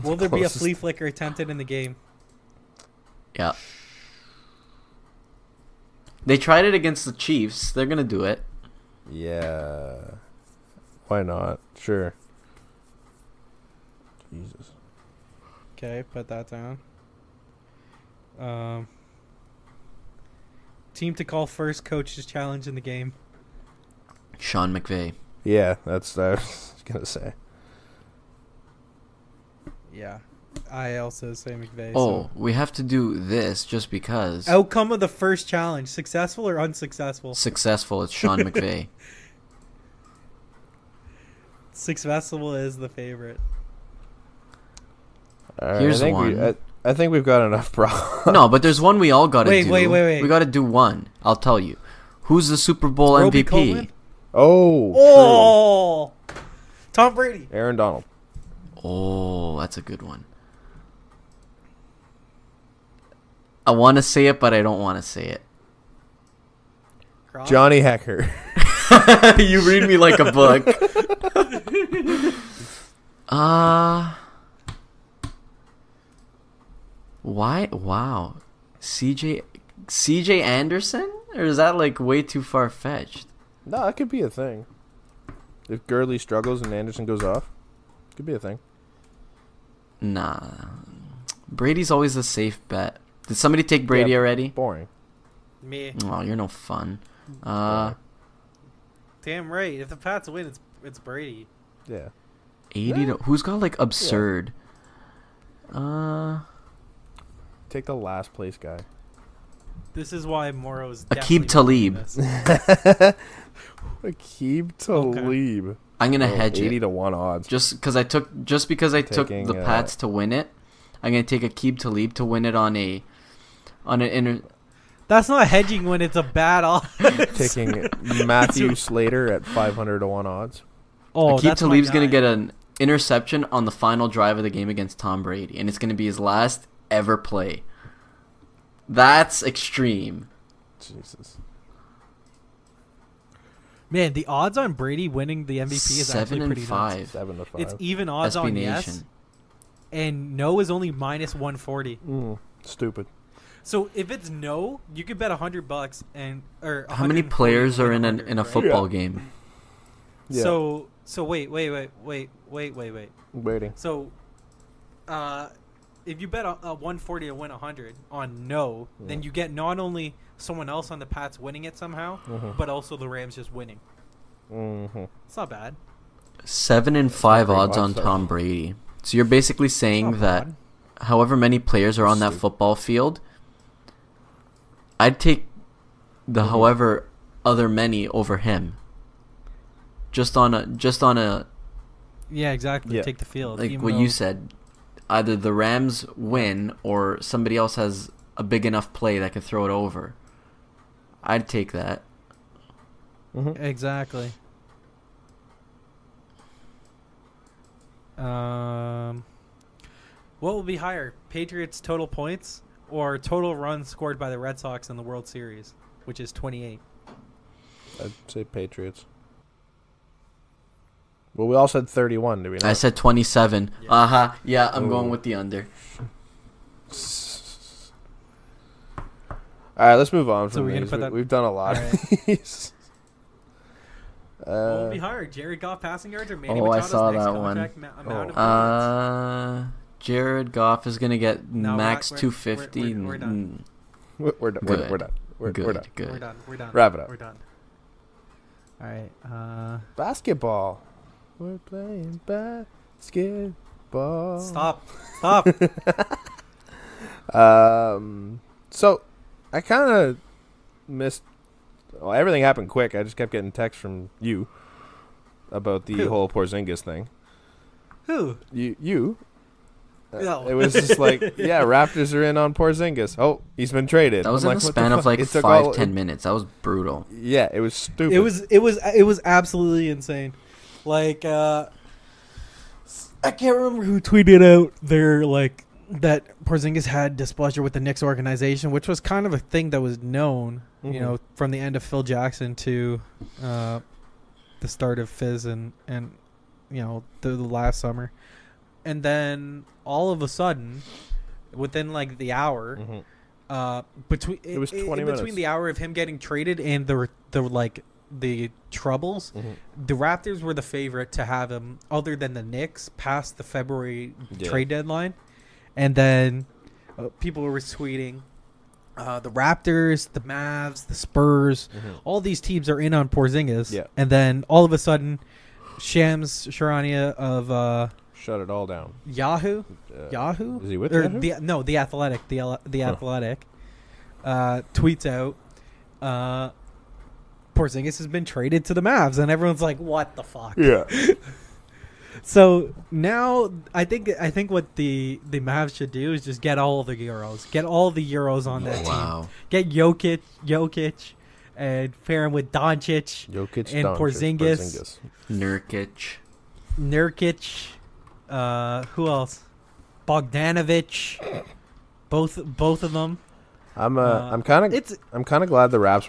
A: Will there be a
B: Closest.
A: flea flicker attempted in the game?
C: Yeah. They tried it against the Chiefs. They're gonna do it.
B: Yeah. Why not? Sure. Jesus.
A: Okay, put that down. Team to call first coach's challenge in the game.
C: Sean McVay.
B: Yeah, that's what I was going to say.
A: Yeah. I also say McVay.
C: Oh, we have to do this just because.
A: So. Outcome of the first challenge. Successful or unsuccessful?
C: Successful. It's Sean McVay.
A: Successful is the favorite.
B: All right,
C: Here's
B: I think
C: one.
B: I think we've got enough problems.
C: No, but there's one we all gotta
A: Wait,
C: do.
A: wait.
C: We gotta do one. I'll tell you. Who's the Super Bowl
A: Roby
C: MVP?
A: Coleman?
B: Oh.
A: Oh! Tom Brady.
B: True. Aaron Donald.
C: Oh, that's a good one. I want to say it, but I don't want to say it.
A: Gronk?
B: Johnny Hecker.
C: You read me like a book. Why? Wow. CJ Anderson? Or is that like way too far fetched?
B: No, that could be a thing. If Gurley struggles and Anderson goes off, could be a thing.
C: Nah. Brady's always a safe bet. Did somebody take Brady
B: Yeah.
C: already?
B: Boring.
A: Me.
C: Oh, you're no fun.
B: Boring.
A: Damn right. If the Pats win, it's Brady.
B: Yeah.
C: 80 to... Who's got like absurd?
B: Take the last place guy.
A: This is why Moro's
C: Aqib
A: definitely
C: Talib.
A: winning this.
B: Aqib Talib.
C: I'm gonna
B: Oh,
C: hedge
B: 80
C: it.
B: to 1 odds.
C: Just because I took
B: Taking,
C: the Pats to win it, I'm gonna take Aqib Talib to win it on an inner.
A: That's not hedging when it's a bad odds.
B: Taking Matthew Slater at 500 to 1 odds.
A: Oh,
C: Aqib
A: that's my
C: Talib's
A: guy.
C: gonna get an interception on the final drive of the game against Tom Brady, and it's gonna be his last ever play. That's extreme.
B: Jesus.
A: Man, the odds on Brady winning the MVP is
C: 7
A: actually
C: and
A: pretty
C: 5.
A: nuts.
B: 7 to 5.
A: It's even odds
C: SB
A: on
C: Nation.
A: yes, and no is only minus 140.
B: Stupid.
A: So if it's no, you could bet $100 and or
C: How many
A: 140
C: players are in
A: 100,
C: a
A: right?
C: football
B: Yeah.
C: game?
B: Yeah.
A: So wait.
B: Waiting.
A: So, if you bet a 140 to win 100 on no, then you get not only someone else on the Pats winning it somehow, but also the Rams just winning.
B: Mm-hmm.
A: It's not bad.
C: 7 and 5
B: great
C: odds on
B: odds, though.
C: Tom Brady. So you're basically
A: It's
C: saying
A: not
C: that
A: bad.
C: however many players are on that
B: Stupid.
C: football field, I'd take the however other many over him. Just on a
A: Yeah, exactly.
B: Yeah.
A: Take the field.
C: like
A: even
C: what
A: though-
C: you said, either the Rams win or somebody else has a big enough play that could throw it over. I'd take that.
B: Mm-hmm.
A: Exactly. What will be higher, Patriots total points or total runs scored by the Red Sox in the World Series, which is 28?
B: I'd say Patriots. Well, we all said 31, did we not?
C: I said 27.
A: Yeah.
C: Yeah, I'm going with the under.
B: All right, let's move on
A: So
B: from
A: we're gonna
B: these.
A: put that-
B: We've done a lot
A: All
B: of these.
A: What will be higher, Jared Goff passing yards or Manny
C: I
A: Machado's
C: saw
A: next
C: that one.
A: contract amount of points?
C: Jared Goff is gonna get
A: No,
C: max
A: we're
C: 250.
A: we're done.
B: We're done.
C: Good.
B: We're done. We're
C: Good.
B: done.
C: Good.
A: We're done. We're done.
B: Wrap it up.
A: We're done. All right.
B: Basketball. We're playing basketball.
A: Stop.
B: So I kind of missed. Well, everything happened quick. I just kept getting texts from you about the
A: Who?
B: whole Porzingis thing.
A: Who?
B: You.
A: No.
B: It was just like, yeah, Raptors are in on Porzingis. Oh, he's been traded.
C: That was
B: I'm
C: in
B: like,
C: the
B: what
C: span of
B: fuck?
C: like
B: It took
C: 5-10 minutes. That was brutal.
B: Yeah, it was stupid.
A: It was absolutely insane. Like I can't remember who tweeted out their like that Porzingis had displeasure with the Knicks organization, which was kind of a thing that was known, you know, from the end of Phil Jackson to the start of Fizz and you know the last summer. And then all of a sudden, within like the hour, between
B: It was 20
A: in
B: minutes.
A: between the hour of him getting traded and the troubles, the Raptors were the favorite to have him, other than the Knicks, past the February trade deadline. And then people were tweeting, the Raptors, the Mavs, the Spurs, all these teams are in on Porzingis.
B: Yeah.
A: And then all of a sudden, Shams Charania of
B: Shut it all down.
A: Yahoo? Yahoo?
B: Is he with
A: or
B: Yahoo?
A: The Athletic. The Athletic tweets out, Porzingis has been traded to the Mavs, and everyone's like, "What the fuck?"
B: Yeah.
A: So now I think what the Mavs should do is just get all the Euros. Get all the Euros on that team. Get Jokic, and pair him with Doncic
B: Jokic
A: and
B: Doncic,
A: Porzingis. Nurkic. Who else? Bogdanovich. Both of them.
B: I'm kind of glad the Raps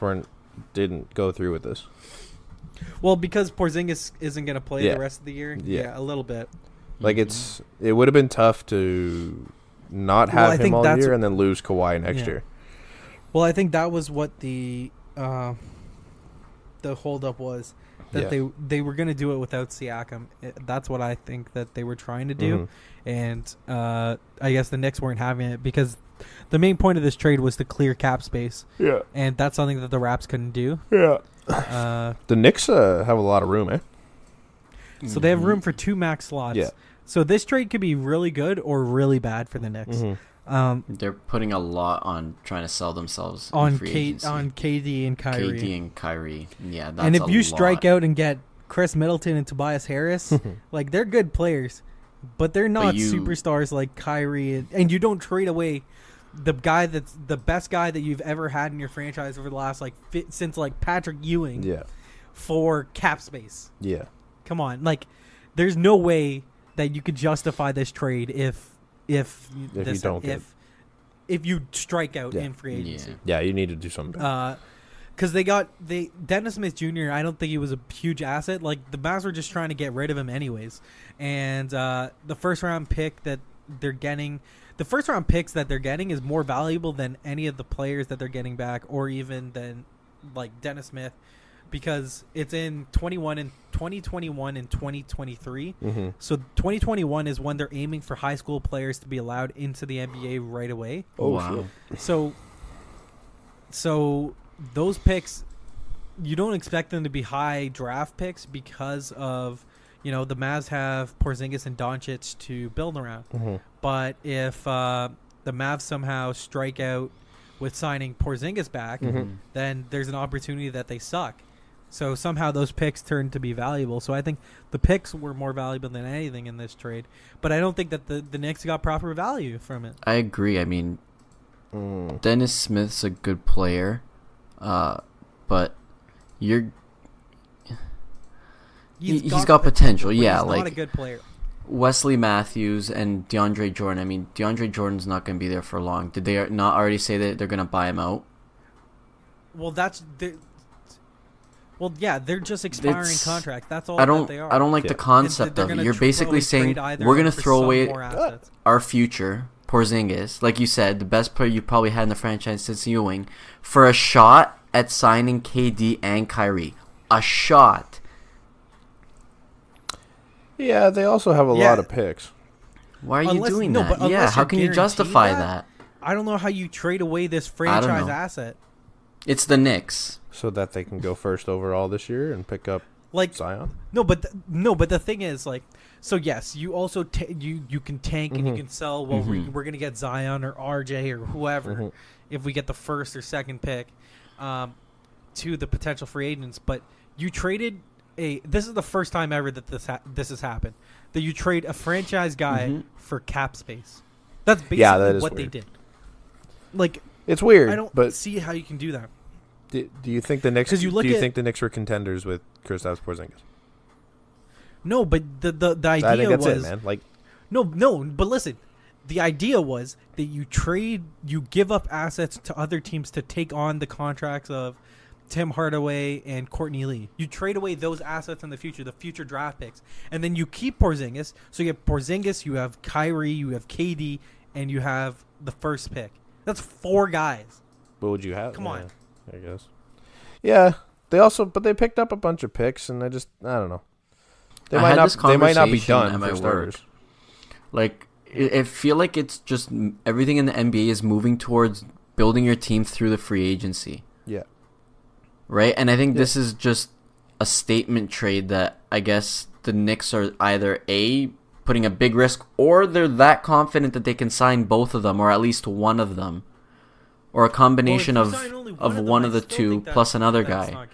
B: didn't go through with this.
A: Well, because Porzingis isn't going to play
B: Yeah.
A: the rest of the year.
B: Yeah.
A: A little bit.
B: Like it would have been tough to not have
A: I
B: him
A: think
B: all
A: that's-
B: year and then lose Kawhi next
A: Yeah.
B: year.
A: Well, I think that was what the holdup was. That they were going to do it without Siakam. That's what I think that they were trying to do. And I guess the Knicks weren't having it because the main point of this trade was to clear cap space.
B: Yeah.
A: And that's something that the Raps couldn't do.
B: Yeah. The Knicks have a lot of room, eh?
A: So they have room for 2 max slots.
B: Yeah.
A: So this trade could be really good or really bad for the Knicks.
C: They're putting a lot on trying to sell themselves
A: On
C: in free agency.
A: on KD and Kyrie.
C: KD and Kyrie. Yeah, that's
A: And if
C: a
A: you
C: lot.
A: strike out and get Chris Middleton and Tobias Harris, like they're good players, but they're not superstars like Kyrie. And you don't trade away the guy that's the best guy that you've ever had in your franchise over the last since Patrick Ewing.
B: Yeah.
A: For cap space.
B: Yeah.
A: Come on, there's no way that you could justify this trade if you strike out in free agency.
B: Yeah, you need to do something.
A: Because Dennis Smith Jr. I don't think he was a huge asset. Like the Mavs were just trying to get rid of him anyways, and the first round pick that they're getting, is more valuable than any of the players that they're getting back, or even than Dennis Smith, because it's in 2021 and 2023. So 2021 is when they're aiming for high school players to be allowed into the NBA right away.
B: Oh,
C: wow.
B: Shit.
A: So those picks, you don't expect them to be high draft picks because of, the Mavs have Porzingis and Doncic to build around. But if the Mavs somehow strike out with signing Porzingis back, then there's an opportunity that they suck. So somehow those picks turned to be valuable. So I think the picks were more valuable than anything in this trade. But I don't think that the Knicks got proper value from it.
C: I agree. I mean, Dennis Smith's a good player, but he's got potential. Yeah,
A: he's not a good player.
C: Wesley Matthews and DeAndre Jordan. I mean, DeAndre Jordan's not going to be there for long. Did they not already say that they're going to buy him out?
A: Well, yeah, they're just expiring contracts. That's all that they are.
C: I don't like the concept of it. You're basically saying we're going to throw away our future, Porzingis, like you said, the best player you probably had in the franchise since Ewing, for a shot at signing KD and Kyrie. A shot.
B: Yeah, they also have a lot of picks.
C: Why are you doing that? Yeah, how can you justify that?
A: I don't know how you trade away this franchise asset.
C: It's the Knicks.
B: So that they can go first overall this year and pick up Zion?
A: No, but the thing is, like, so yes, you also you can tank and you can sell. Well, we're going to get Zion or RJ or whoever if we get the first or second pick to the potential free agents. But you traded this is the first time ever that this has happened, that you trade a franchise guy for cap space. That's basically what they did. Like,
B: it's weird.
A: I don't see how you can do that.
B: Do you think the Knicks? Do you think the Knicks were contenders with Kristaps Porzingis?
A: No, but the idea
B: I think that's
A: was
B: it, man. Like,
A: no. But listen, the idea was that you give up assets to other teams to take on the contracts of Tim Hardaway and Courtney Lee. You trade away those assets in the future draft picks, and then you keep Porzingis. So you have Porzingis, you have Kyrie, you have KD, and you have the first pick. That's 4 guys.
B: What would you have?
A: Come on.
B: I guess. Yeah, but they picked up a bunch of picks, and I don't know. They might not be done for starters.
C: Like, I feel like it's just everything in the NBA is moving towards building your team through the free agency.
B: Yeah.
C: Right? And I think this is just a statement trade that I guess the Knicks are either putting a big risk, or they're that confident that they can sign both of them, or at least one of them. Or a combination of one of the two plus another guy.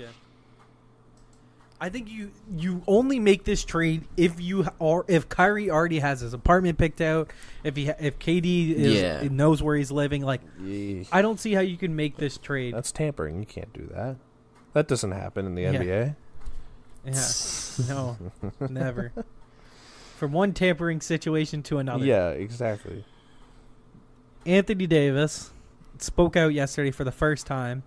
A: I think you only make this trade if Kyrie already has his apartment picked out, if KD knows where he's living. Like, I don't see how you can make this trade.
B: That's tampering. You can't do that. That doesn't happen in the NBA.
A: Yeah, no, never. From one tampering situation to another.
B: Yeah, exactly.
A: Anthony Davis spoke out yesterday for the first time,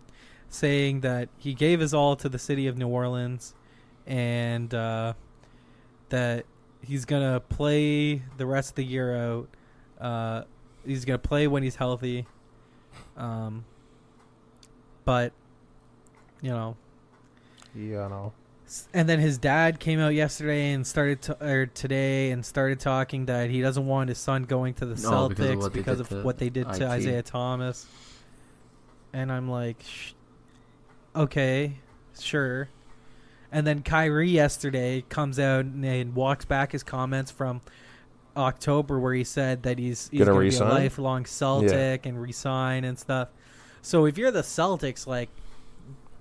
A: saying that he gave his all to the city of New Orleans, and that he's gonna play the rest of the year out. He's gonna play when he's healthy, but and then his dad came out yesterday and today and started talking that he doesn't want his son going to the Celtics because of what they did to Isaiah Thomas. And I'm like, okay, sure. And then Kyrie yesterday comes out and walks back his comments from October where he said that he's going to be a lifelong Celtic and resign and stuff. So if you're the Celtics, like,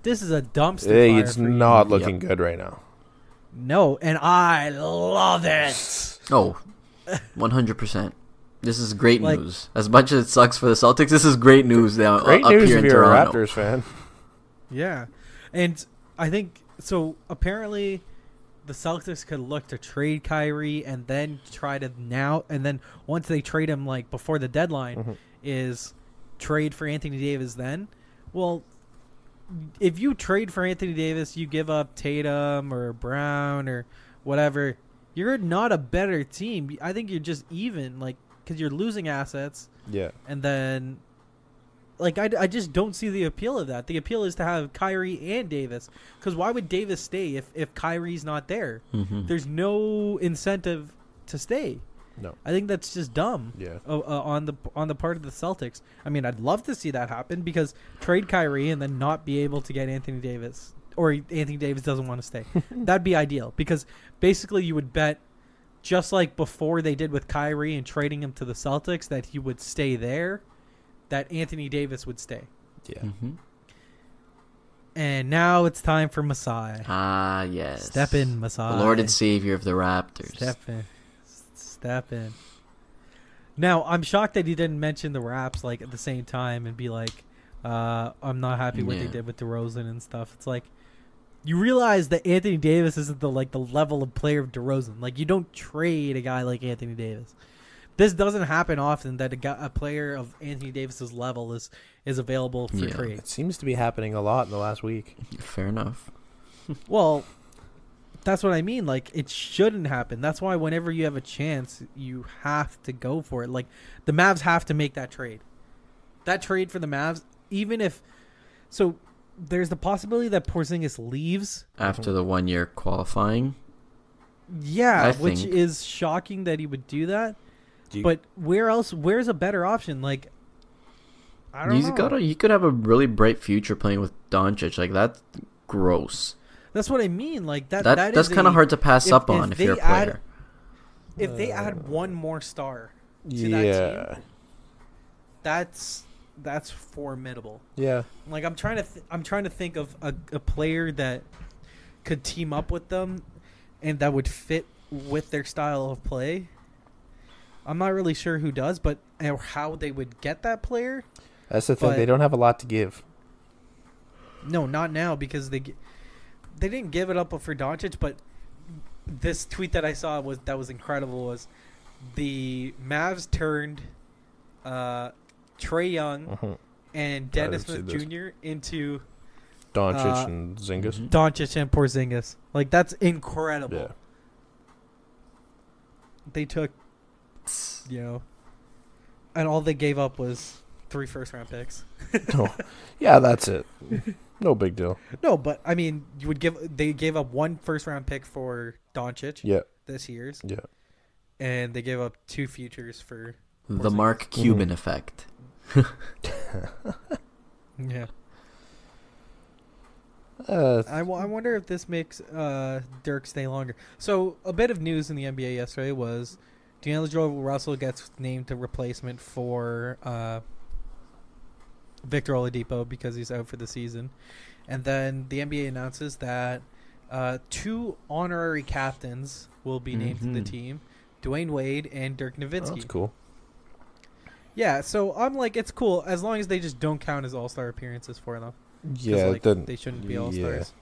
A: this is a dumpster fire.
B: It's not looking good right now.
A: No, and I love it.
C: Oh, 100%. This is great news. As much as it sucks for the Celtics, this is great news now.
B: Great news if you're a Raptors fan.
A: Yeah. And I think, so apparently the Celtics could look to trade Kyrie and then and then once they trade him, like, before the deadline, is trade for Anthony Davis then. Well, if you trade for Anthony Davis, you give up Tatum or Brown or whatever, you're not a better team. I think you're just even, like, because you're losing assets.
B: Yeah.
A: And then, like, I just don't see the appeal of that. The appeal is to have Kyrie and Davis. Because why would Davis stay if Kyrie's not there? There's no incentive to stay.
B: No.
A: I think that's just dumb.
B: Yeah.
A: On the part of the Celtics. I mean, I'd love to see that happen, because trade Kyrie and then not be able to get Anthony Davis, or Anthony Davis doesn't want to stay. That'd be ideal, because basically you would bet, just like before they did with Kyrie and trading him to the Celtics, that he would stay there, that Anthony Davis would stay.
B: Yeah.
A: And now it's time for Masai.
C: Ah, yes.
A: Step in, Masai.
C: The Lord and Savior of the Raptors.
A: Step in. Now, I'm shocked that he didn't mention the Raps, like, at the same time and be like, I'm not happy what they did with DeRozan and stuff. It's like, you realize that Anthony Davis isn't the level of player of DeRozan. Like, you don't trade a guy like Anthony Davis. This doesn't happen often that a player of Anthony Davis's level is available for trade.
B: It seems to be happening a lot in the last week.
C: Fair enough.
A: Well, that's what I mean. Like, it shouldn't happen. That's why whenever you have a chance, you have to go for it. Like, the Mavs have to make that trade. That trade for the Mavs, even if... So, there's the possibility that Porzingis leaves.
C: After the 1 year qualifying.
A: Yeah, which is shocking that he would do that. But where's a better option? Like, I don't know.
C: He could have a really bright future playing with Doncic. Like, that's gross.
A: That's what I mean. Like that's
C: kind of hard to pass up on if you're a player.
A: If they add one more star to that team, that's formidable.
B: Yeah.
A: Like, I'm trying to think of a player that could team up with them and that would fit with their style of play. I'm not really sure who does, but or how they would get that player.
B: That's the thing. They don't have a lot to give.
A: No, not now, because they didn't give it up for Doncic. But this tweet that I saw was incredible. Was the Mavs turned Trae Young and Dennis Smith Jr. into
B: Doncic and Zingas.
A: Doncic and Porzingis. Like, that's incredible.
B: Yeah.
A: They took, and all they gave up was 3 first-round picks.
B: Oh, yeah, that's it. No big deal.
A: No, but I mean, they gave up 1 first-round pick for Doncic.
B: Yeah.
A: This year's.
B: Yeah. And
A: they gave up 2 futures for
C: the Mark Cuban effect.
A: Yeah. I wonder if this makes Dirk stay longer. So, a bit of news in the NBA yesterday was D'Angelo Russell gets named a replacement for Victor Oladipo because he's out for the season. And then the NBA announces that 2 honorary captains will be named to the team, Dwayne Wade and Dirk Nowitzki.
B: Oh, that's cool.
A: Yeah, so I'm like, it's cool as long as they just don't count as all-star appearances for them.
B: Yeah,
A: they shouldn't be all-stars.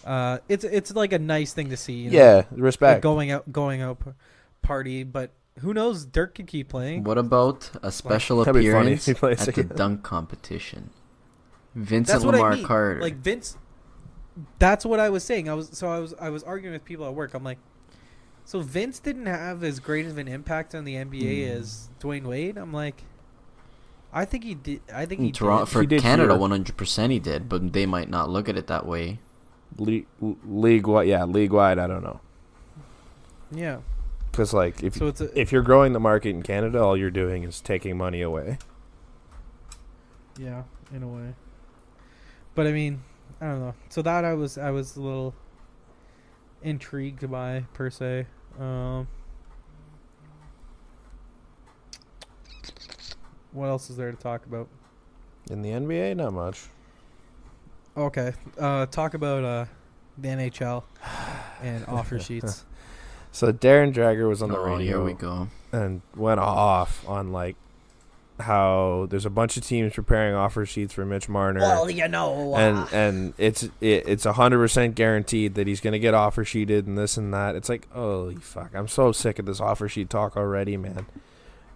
A: Yeah. It's like a nice thing to see.
B: Respect.
A: Like going out party, but who knows? Dirk could keep playing.
C: What about a special appearance at the dunk competition? Vincent Lamar Carter.
A: Like Vince. That's what I was saying. I was arguing with people at work. I'm like, so Vince didn't have as great of an impact on the NBA as Dwayne Wade. I'm like, I think he did.
C: Toronto, for Canada, 100% he did, but they might not look at it that way.
B: League-wide, I don't know.
A: Yeah.
B: Because, like, if you're growing the market in Canada, all you're doing is taking money away.
A: Yeah, in a way. But, I mean, I don't know. So that I was a little intrigued by, per se. What else is there to talk about?
B: In the NBA, not much.
A: Okay. Talk about the NHL and offer sheets.
B: So Darren Drager was on the radio.
C: Here we go.
B: And went off on, like, how there's a bunch of teams preparing offer sheets for Mitch Marner.
A: Well, you know.
B: And it's 100% guaranteed that he's going to get offer sheeted and this and that. It's like, holy fuck. I'm so sick of this offer sheet talk already, man.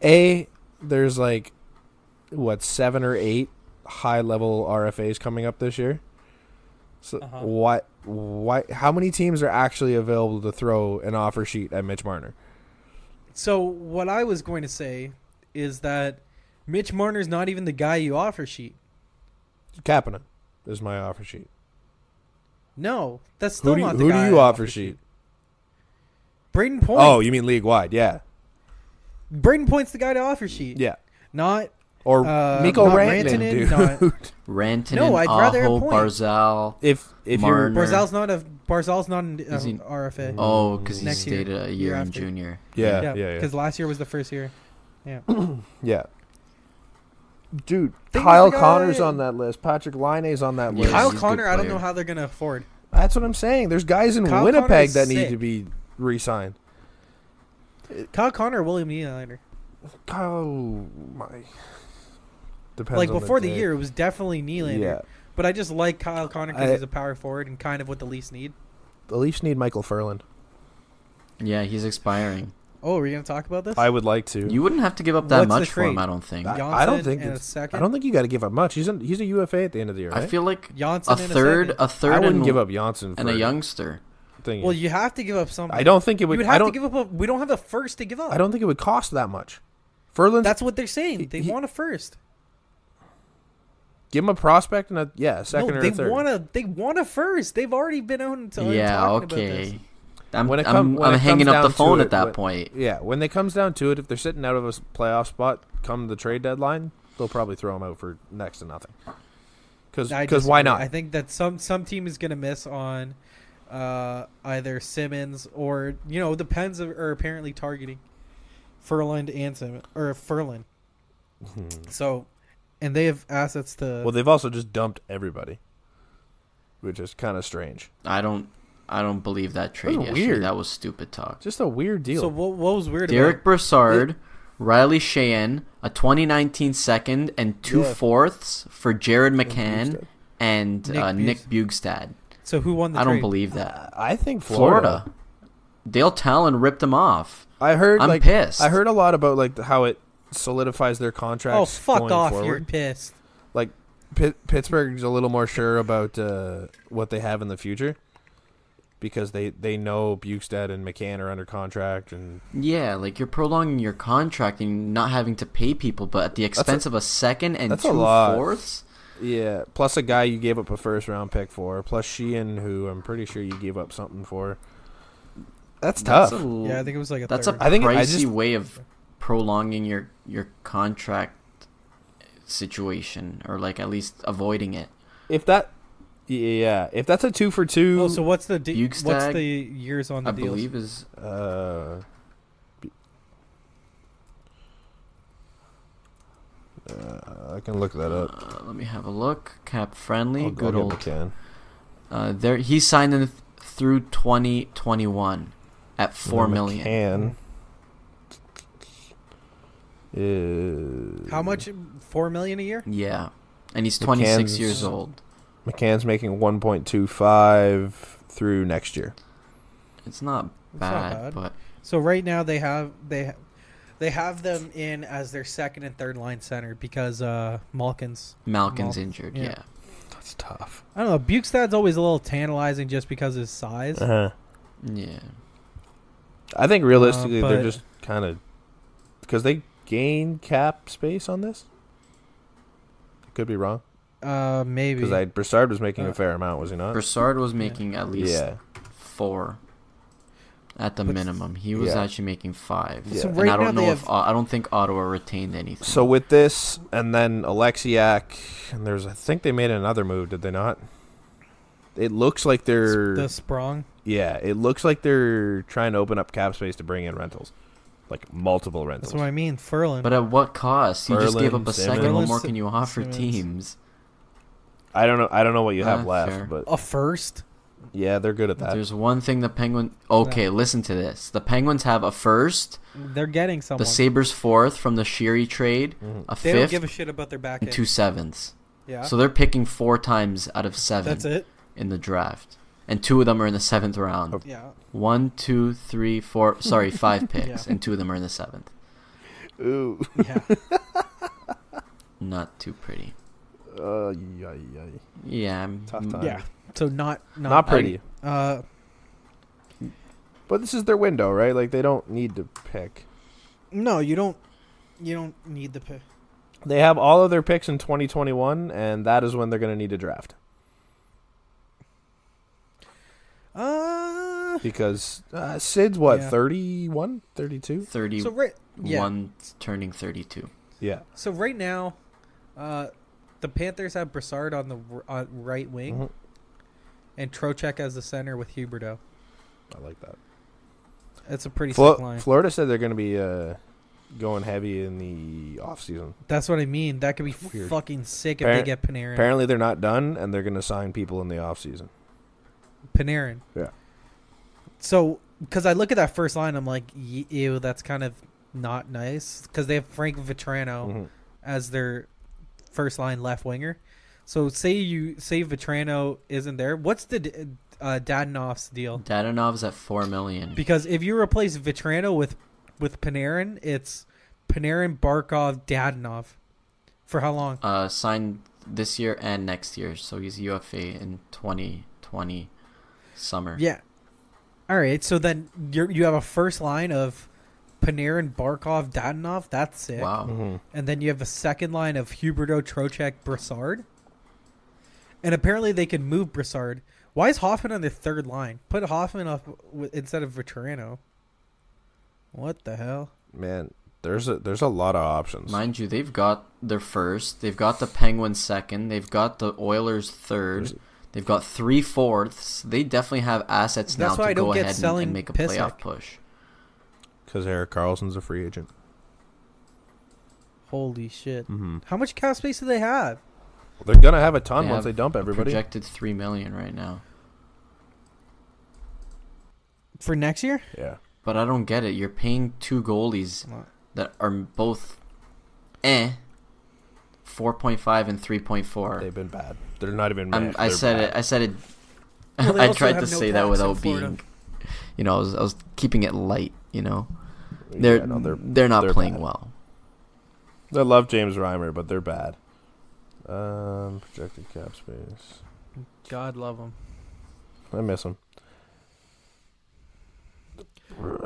B: There's, like, 7 or 8 high-level RFAs coming up this year? So why how many teams are actually available to throw an offer sheet at Mitch Marner?
A: So what I was going to say is that Mitch Marner's not even the guy you offer sheet.
B: Kapanen is my offer sheet.
A: No, that's still not the guy.
B: Who do you offer sheet?
A: Braden Point.
B: Oh, you mean league-wide, yeah.
A: Braden Point's the guy to offer sheet.
B: Yeah.
A: Not...
B: Or Mikko Rantanen, dude.
C: Rantanen,
A: no, I'd rather have Point.
C: Barzal.
B: If
C: Marner.
A: Barzal's not an RFA.
C: Oh, because he stayed a year in junior.
B: Yeah.
A: Because last year was the first year. Yeah.
B: Yeah. Dude, Kyle Connor's on that list. Patrick Laine's on that list.
A: Kyle Connor, I don't know how they're going to afford.
B: That's what I'm saying. There's guys in Winnipeg that need to be re-signed.
A: Kyle Connor or William Nylander?
B: Kyle, my... Depends
A: like,
B: on
A: before the year, it was definitely Nylander.
B: Yeah.
A: But I just like Kyle Connor because he's a power forward and kind of what the Leafs need.
B: The Leafs need Michael Furland.
C: Yeah, he's expiring.
A: Oh, are we going to talk about this?
B: I would like to.
C: You wouldn't have to give up that
A: What's the
C: much for him,
A: trade?
C: I don't think.
B: I don't think
A: and a
B: it's.
A: second?
B: I don't think you got to give up much. He's a UFA at the end of the year. Right?
C: I feel like
A: Janssen
C: a
A: and
C: third,
A: a second.
B: I wouldn't
C: and,
B: give up Janssen for
C: and a youngster.
B: thing.
A: Well, you have to give up something.
B: I don't think it would.
A: You would have to give up we don't have a first to give up.
B: I don't think it would cost that much. Furland.
A: That's what they're saying. They want a first.
B: Give him a prospect and a second or a third.
A: They want a first. They've already been out until
C: Yeah,
A: talking about
C: okay.
A: this.
C: I'm
B: when it
C: hanging
B: comes
C: up the
B: down
C: phone
B: to
C: at that
B: it,
C: point.
B: Yeah, when it comes down to it, if they're sitting out of a playoff spot come the trade deadline, they'll probably throw him out for next to nothing. Because why not?
A: I think that some team is going to miss on either Simmons or, the Pens are apparently targeting Furland and Simmons, or Furland. So, and they have assets to...
B: Well, they've also just dumped everybody, which is kind of strange.
C: I don't believe that trade
B: That was
C: yesterday.
B: weird.
C: That was stupid talk.
B: Just a weird deal.
A: So what was weird
C: Derek
A: about
C: Brassard, Riley Sheehan, a 2019 second, and 2 fourths for Jared McCann and Nick Bugstad.
A: So who won the
C: I
A: trade?
C: don't believe that.
B: I think
C: Florida. Dale Talon ripped him off.
B: I heard.
C: I'm pissed.
B: I heard a lot about how it solidifies their contracts.
A: Oh, fuck
B: going
A: off!
B: forward.
A: You're pissed.
B: Like Pittsburgh's a little more sure about what they have in the future because they know Bugstad and McCann are under contract and
C: Yeah, you're prolonging your contract and not having to pay people, but at the expense of a second and
B: that's
C: 2
B: a lot.
C: fourths.
B: yeah, plus a guy you gave up a first round pick for, plus Sheehan, who I'm pretty sure you gave up something for. That's tough.
A: Yeah, I think it was like a
C: That's
A: third.
C: a
B: I
C: pricey way of prolonging your contract situation, or at least avoiding it.
B: If that's a 2 for 2.
A: Oh, so what's the
C: Bugstad,
A: what's the years on the
C: I
A: deals?
C: believe is
B: I can look that up.
C: let me have a look. Cap friendly,
B: I'll
C: good
B: get
C: old.
B: McCann.
C: There he signed in through 2021 at $4 million.
B: McCann is
A: How much? $4 million a year?
C: Yeah, and he's 26
B: McCann's-
C: years old.
B: McCann's making 1.25 through next year.
C: It's not
A: It's not
C: bad,
A: bad.
C: but
A: So right now they have them in as their second and third line center because Malkin's
C: injured.
A: yeah.
C: Yeah.
B: That's tough.
A: I don't know. Bugstad's always a little tantalizing just because of his size.
B: Uh-huh.
C: Yeah.
B: I think realistically they're
A: but-
B: just kind of because they gain cap space on this. I could be wrong
A: Maybe.
B: because Brassard was making a fair amount, was he not?
C: Brassard was making at least
B: Yeah.
C: 4 at the
A: But-
C: minimum. He was
B: Yeah.
C: actually making 5.
B: Yeah. So
C: And
A: right
C: I
A: now
C: don't
A: they
C: know
A: have-
C: I don't think Ottawa retained anything.
B: So with this and then Alexiak, and I think they made another move, did they not? It looks like they're
A: the Sprong.
B: it looks like they're trying to open up cap space to bring in rentals, like multiple rentals.
A: That's what I mean. Furlan.
C: But at what cost? You just gave
B: Ferland,
C: up a
B: Simmons.
C: second. What more
A: Ferland,
C: can you offer
A: Simmons.
C: teams?
B: I don't know what you have left,
C: fair.
B: but
A: a first.
B: yeah, they're good at that.
C: There's one thing the Penguins... Okay, listen to this. The Penguins have a first,
A: They're getting someone.
C: the Sabres 4th from the Sheary trade, a
A: they don't
C: 5th,
A: give a shit about their back
C: and
A: end.
C: 2 7ths.
A: Yeah.
C: So they're picking 4 times out of 7
A: That's it.
C: in the draft. And 2 of them are in the 7th round.
A: Yeah.
C: 1, 2, 3, 4... Sorry, 5 picks,
A: Yeah.
C: and 2 of them are in the 7th.
B: Ooh.
A: Yeah.
C: Not too pretty.
B: Yeah.
C: Yeah.
B: Tough time.
A: Yeah. So not
B: Not pretty.
A: Uh,
B: But this is their window, right? Like they don't need to pick.
A: no, you don't need the pick.
B: They have all of their picks in 2021, and that is when they're going to need to draft. Because Sid's what,
A: Yeah.
B: 31, 32?
C: 31
A: So right. Yeah.
C: turning 32.
B: Yeah.
A: So right now, the Panthers have Brassard on the right wing,
B: Mhm.
A: and Trocheck as the center with Huberdeau.
B: I like that.
A: That's a pretty sick line.
B: Florida said they're going to be going heavy in the offseason.
A: That's what I mean. That could be
B: Weird.
A: fucking sick if they get Panarin.
B: Apparently they're not done, and they're going to sign people in the offseason.
A: Panarin.
B: Yeah.
A: So, because I look at that first line, I'm like, ew, that's kind of not nice. Because they have Frank Vetrano
B: Mm-hmm.
A: as their first line left winger. So say Vetrano isn't there. What's the Dadonov's deal?
C: Dadonov's at $4 million.
A: Because if you replace Vetrano with Panarin, it's Panarin, Barkov, Dadonov. For how long?
C: Signed this year and next year, so he's UFA in 2020 summer.
A: Yeah. All right, so then you have a first line of Panarin, Barkov, Dadonov. That's sick.
C: Wow.
B: Mm-hmm.
A: And then you have a second line of Huberdeau, Trocheck, Brassard. And apparently they can move Brassard. Why is Hoffman on the third line? Put Hoffman up instead of Vetrano. What the hell?
B: Man, there's a lot of options.
C: Mind you, they've got their first, they've got the Penguins second, they've got the Oilers third, they've got 3/4. They definitely have assets now to go ahead and make a playoff push.
B: Because Erik Karlsson's a free agent.
A: Holy shit.
B: Mm-hmm.
A: How much cap space do they have?
B: Well, they're going to have a ton once they dump everybody.
C: Projected $3 million right now.
A: For next year?
B: Yeah.
C: But I don't get it. You're paying two goalies that are both 4.5 and 3.4.
B: They've been bad. They're not even
C: I said it.
A: Well,
C: I tried to say that without being, I was keeping it light. They're not playing
B: bad.
C: well.
B: I love James Reimer, but they're bad. Projected cap space.
A: God love them.
B: I miss them.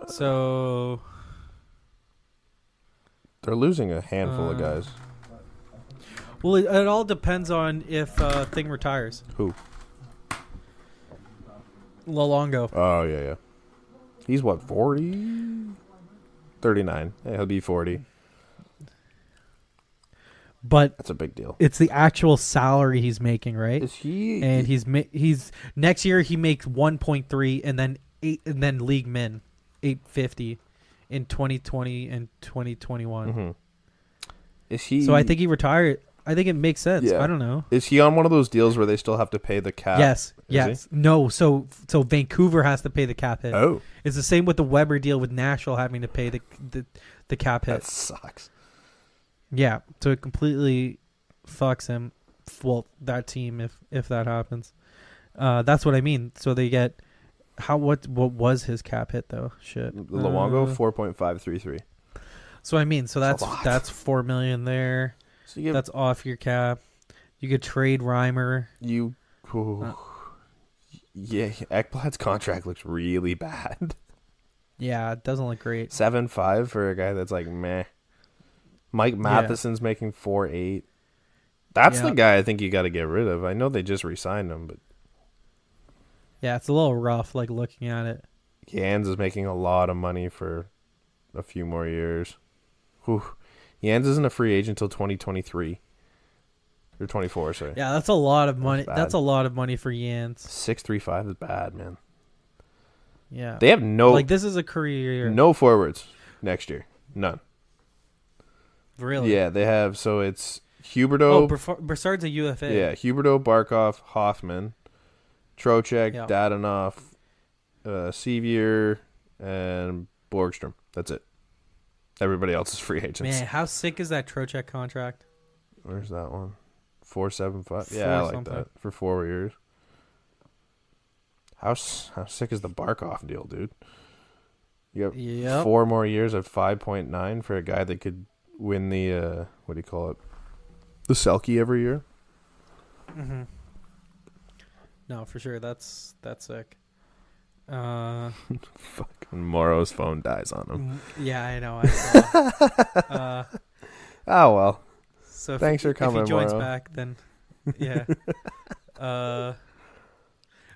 A: So
B: they're losing a handful of guys.
A: Well, it all depends on if Thing retires.
B: Who?
A: Lalongo.
B: Oh, yeah. He's what, 40? 39. Yeah, he'll be 40.
A: But
B: that's a big deal.
A: It's the actual salary he's making, right?
B: Is he?
A: And he's next year he makes 1.3 and then 8 and then league min 850 in 2020 and 2021.
B: Mm-hmm. Is he?
A: So I think he retired. I think it makes sense.
B: Yeah.
A: I don't know.
B: Is he on one of those deals where they still have to pay the cap?
A: Yes.
B: Is he?
A: No. So Vancouver has to pay the cap hit.
B: Oh.
A: It's the same with the Weber deal with Nashville having to pay the cap hit.
B: That sucks.
A: Yeah. So it completely fucks him. Well, that team if that happens. That's what I mean. So they get what was his cap hit though? Shit.
B: Luongo 4.533.
A: So I mean, so that's $4 million there. So that's off your cap. You could trade Reimer.
B: Yeah, Ekblad's contract looks really bad.
A: Yeah, it doesn't look great.
B: 7.5 for a guy that's like meh. Mike Matheson's making 4.8. That's the guy I think you got to get rid of. I know they just re-signed him, but
A: yeah, it's a little rough. Like looking at it.
B: Jans is making a lot of money for a few more years. Whew. Jans isn't a free agent until 2023. Or 24, sorry.
A: Yeah, that's a lot of money. That's a lot of money for Jans.
B: 6.35 is bad, man.
A: Yeah.
B: They have
A: this is a career year.
B: No forwards next year. None.
A: Really?
B: Yeah, they have. So it's Huberdeau.
A: Oh, Brassard's a UFA.
B: Yeah, Huberdeau, Barkov, Hoffman, Trocheck, Dadonov, Sevier, and Borgstrom. That's it. Everybody else is free agents.
A: Man, how sick is that Trocheck contract?
B: Where's that one? 4.75. Yeah, I like that for 4 years. How sick is the Barkov deal, dude? You have 4 more years of 5.9 for a guy that could win the what do you call it? The Selke every year.
A: Mm-hmm. No, for sure. That's sick.
B: Fucking Morrow's phone dies on him.
A: Yeah, I know. I saw.
B: Oh well.
A: So
B: thanks for coming,
A: if he joins
B: Morrow.
A: back, then yeah.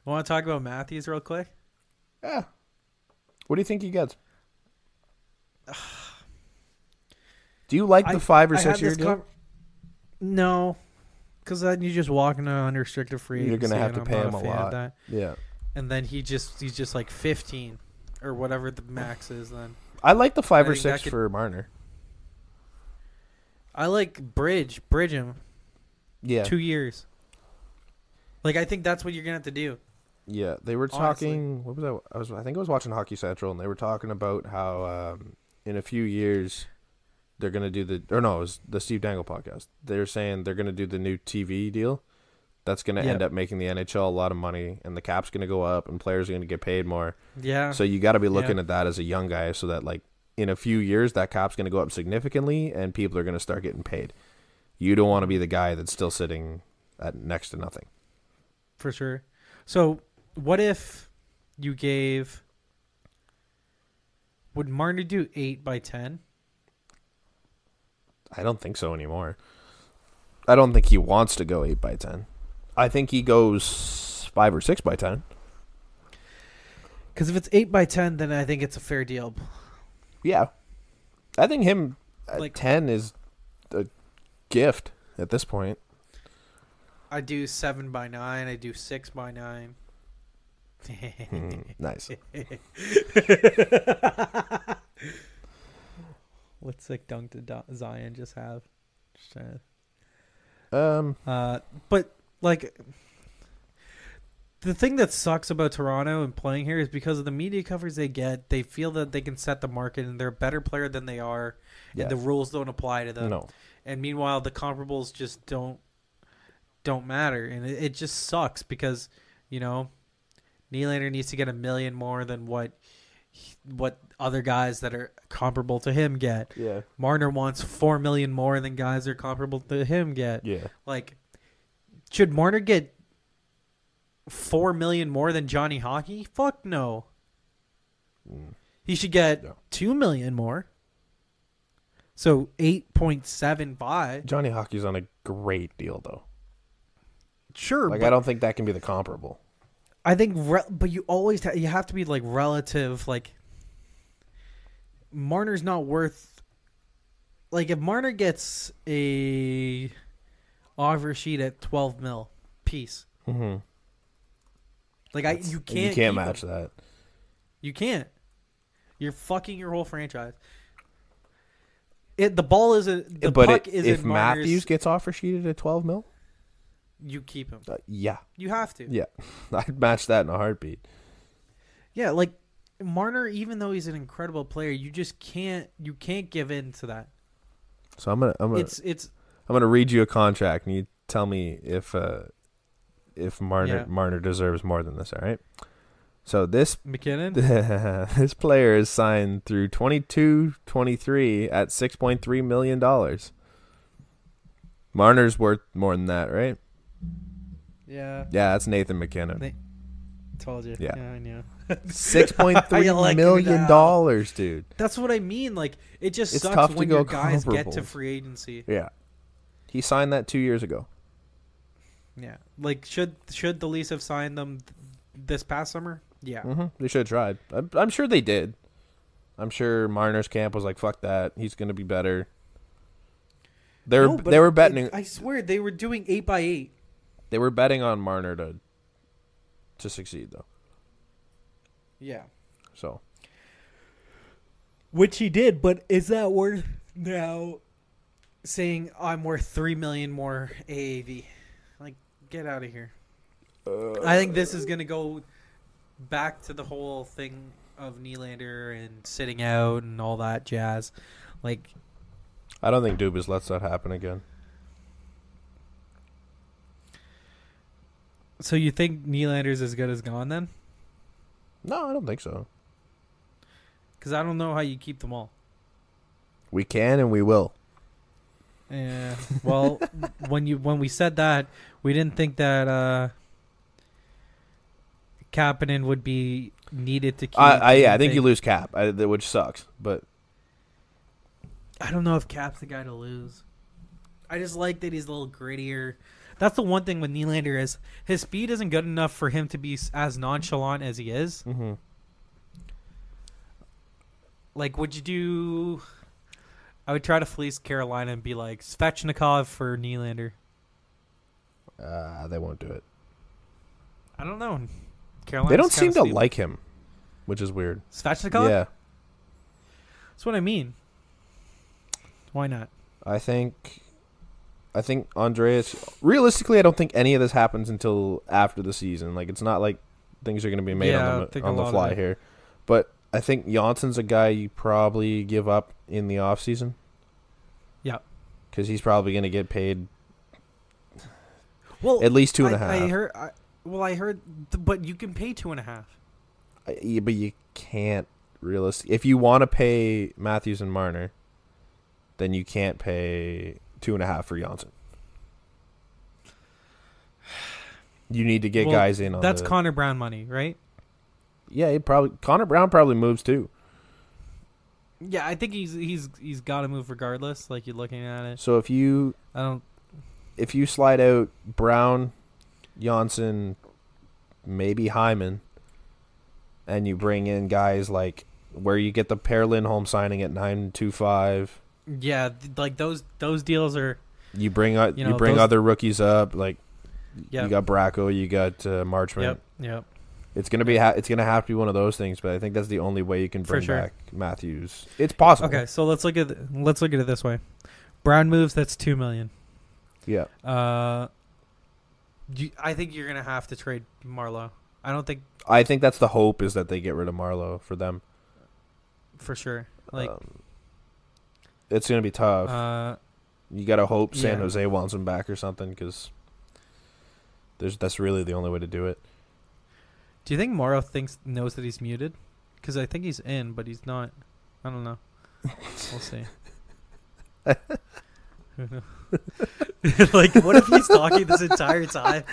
A: Want to talk about Matthews real quick?
B: Yeah. What do you think he gets? Do you like the 5 or 6 year deal?
A: No, because then you just walk into unrestricted free agency.
B: You're gonna have to pay him a lot.
A: That.
B: Yeah.
A: And then he's just like 15 or whatever the max is. Then
B: I like the 5 or 6 for Marner.
A: I like bridge him.
B: Yeah.
A: 2 years. Like I think that's what you're gonna have to do.
B: Yeah, they were talking. What was that? I think I was watching Hockey Central, and they were talking about how in a few years they're gonna do it was the Steve Dangle podcast. They're saying they're gonna do the new TV deal, that's going to end up making the NHL a lot of money, and the cap's going to go up, and players are going to get paid more.
A: Yeah.
B: So you got to be looking at that as a young guy, so that like in a few years that cap's going to go up significantly, and people are going to start getting paid. You don't want to be the guy that's still sitting at next to nothing.
A: For sure. So what if you gave? Would Marner do 8 by 10?
B: I don't think so anymore. I don't think he wants to go 8 by 10. I think he goes 5 or 6 by 10.
A: Because if it's 8 by 10, then I think it's a fair deal.
B: Yeah. I think him at
A: Like-
B: 10 is a gift at this point.
A: I do 7 by 9. I do 6 by 9.
B: Nice.
A: What sick dunk did Zion just have? Just trying but like the thing that sucks about Toronto and playing here is because of the media coverage they get, they feel that they can set the market and they're a better player than they are, and the rules don't apply to them.
B: No.
A: And meanwhile, the comparables just don't matter, and it just sucks because Nylander needs to get $1 million more than what other guys that are comparable to him get.
B: Yeah.
A: Marner wants $4 million more than guys that are comparable to him get.
B: Yeah.
A: Like, should Marner get $4 million more than Johnny Hockey? Fuck no. He should get $2 million more. So 8.75.
B: Johnny Hockey's on a great deal though.
A: Sure,
B: Like
A: but
B: I don't think that can be the comparable.
A: I think, but you always you have to be like relative. Like Marner's not worth. Like if Marner gets a offer sheet at 12 mil piece, like you can't
B: match that.
A: You can't. You're fucking your whole franchise. The ball isn't. The puck isn't.
B: If Matthews gets offer sheeted at 12 mil,
A: you keep him.
B: Yeah,
A: you have to.
B: Yeah, I'd match that in a heartbeat.
A: Yeah, like Marner, even though he's an incredible player, you just can't. You can't give in to that.
B: So I'm gonna read you a contract, and you tell me if Marner deserves more than this. All right. So this
A: McKinnon,
B: this player is signed through 22-23 at $6.3 million. Marner's worth more than that, right?
A: Yeah.
B: Yeah, that's Nathan McKinnon.
A: Told you.
B: Yeah,
A: I knew.
B: $6.3 million, dude.
A: That's what I mean. Like it just
B: It's
A: sucks
B: tough
A: when
B: to go
A: your guys get to
B: comparables.
A: free agency.
B: Yeah, he signed that 2 years ago.
A: Yeah. Like should the Leafs have signed them this past summer? Yeah.
B: They should have tried. I'm sure they did. I'm sure Marner's camp was like, "Fuck that. He's gonna be better." They were betting.
A: I swear they were doing 8 by 8.
B: They were betting on Marner to succeed though.
A: Yeah.
B: So.
A: Which he did, but is that worth now saying I'm worth $3 million more AAV? Like, get out of here. I think this is gonna go back to the whole thing of Nylander and sitting out and all that jazz. Like,
B: I don't think Dubas lets that happen again.
A: so you think Nylander's as good as gone then?
B: No, I don't think so.
A: Because I don't know how you keep them all.
B: We can and we will.
A: Yeah. Well, when we said that, we didn't think that Kapanen would be needed to keep.
B: I think you lose Cap, which sucks. But
A: I don't know if Cap's the guy to lose. I just like that he's a little grittier. That's the one thing with Nylander is his speed isn't good enough for him to be as nonchalant as he is.
B: Mm-hmm.
A: Like, would you do? I would try to fleece Carolina and be like Svechnikov for Nylander.
B: They won't do it.
A: I don't know. Carolina.
B: They don't seem to like him, which is weird.
A: Svechnikov?
B: Yeah.
A: That's what I mean. Why not?
B: I think Andreas. Realistically, I don't think any of this happens until after the season. Like, it's not like things are going to be made on the fly here. But I think Janssen's a guy you probably give up in the offseason.
A: Yeah.
B: Because he's probably going to get paid.
A: Well,
B: at least 2.5.
A: I heard, but you can pay 2.5.
B: Yeah, but you can't realistically. If you want to pay Matthews and Marner, then you can't pay 2.5 for Janssen. You need to get guys in on
A: that's Connor Brown money, right?
B: Yeah, Connor Brown probably moves too.
A: Yeah, I think he's got to move regardless. Like, you're looking at it.
B: So if you slide out Brown, Janssen, maybe Hyman, and you bring in guys like where you get the Per Lindholm signing at 9.25.
A: Yeah, like those deals are.
B: You bring other rookies up like.
A: Yep.
B: You got Bracco, you got Marchment.
A: Yep.
B: It's gonna be it's gonna have to be one of those things, but I think that's the only way you can bring back Matthews. It's possible.
A: Okay, so let's look at it this way. Brown moves. That's $2 million.
B: Yeah.
A: I think you're gonna have to trade Marlowe.
B: I think that's the hope, is that they get rid of Marlowe for them.
A: For sure. Like,
B: it's gonna be tough. You gotta hope San Jose wants him back or something, because that's really the only way to do it.
A: Do you think Morrow knows that he's muted? Because I think he's in, but he's not. I don't know. We'll see. Like, what if he's talking this entire time?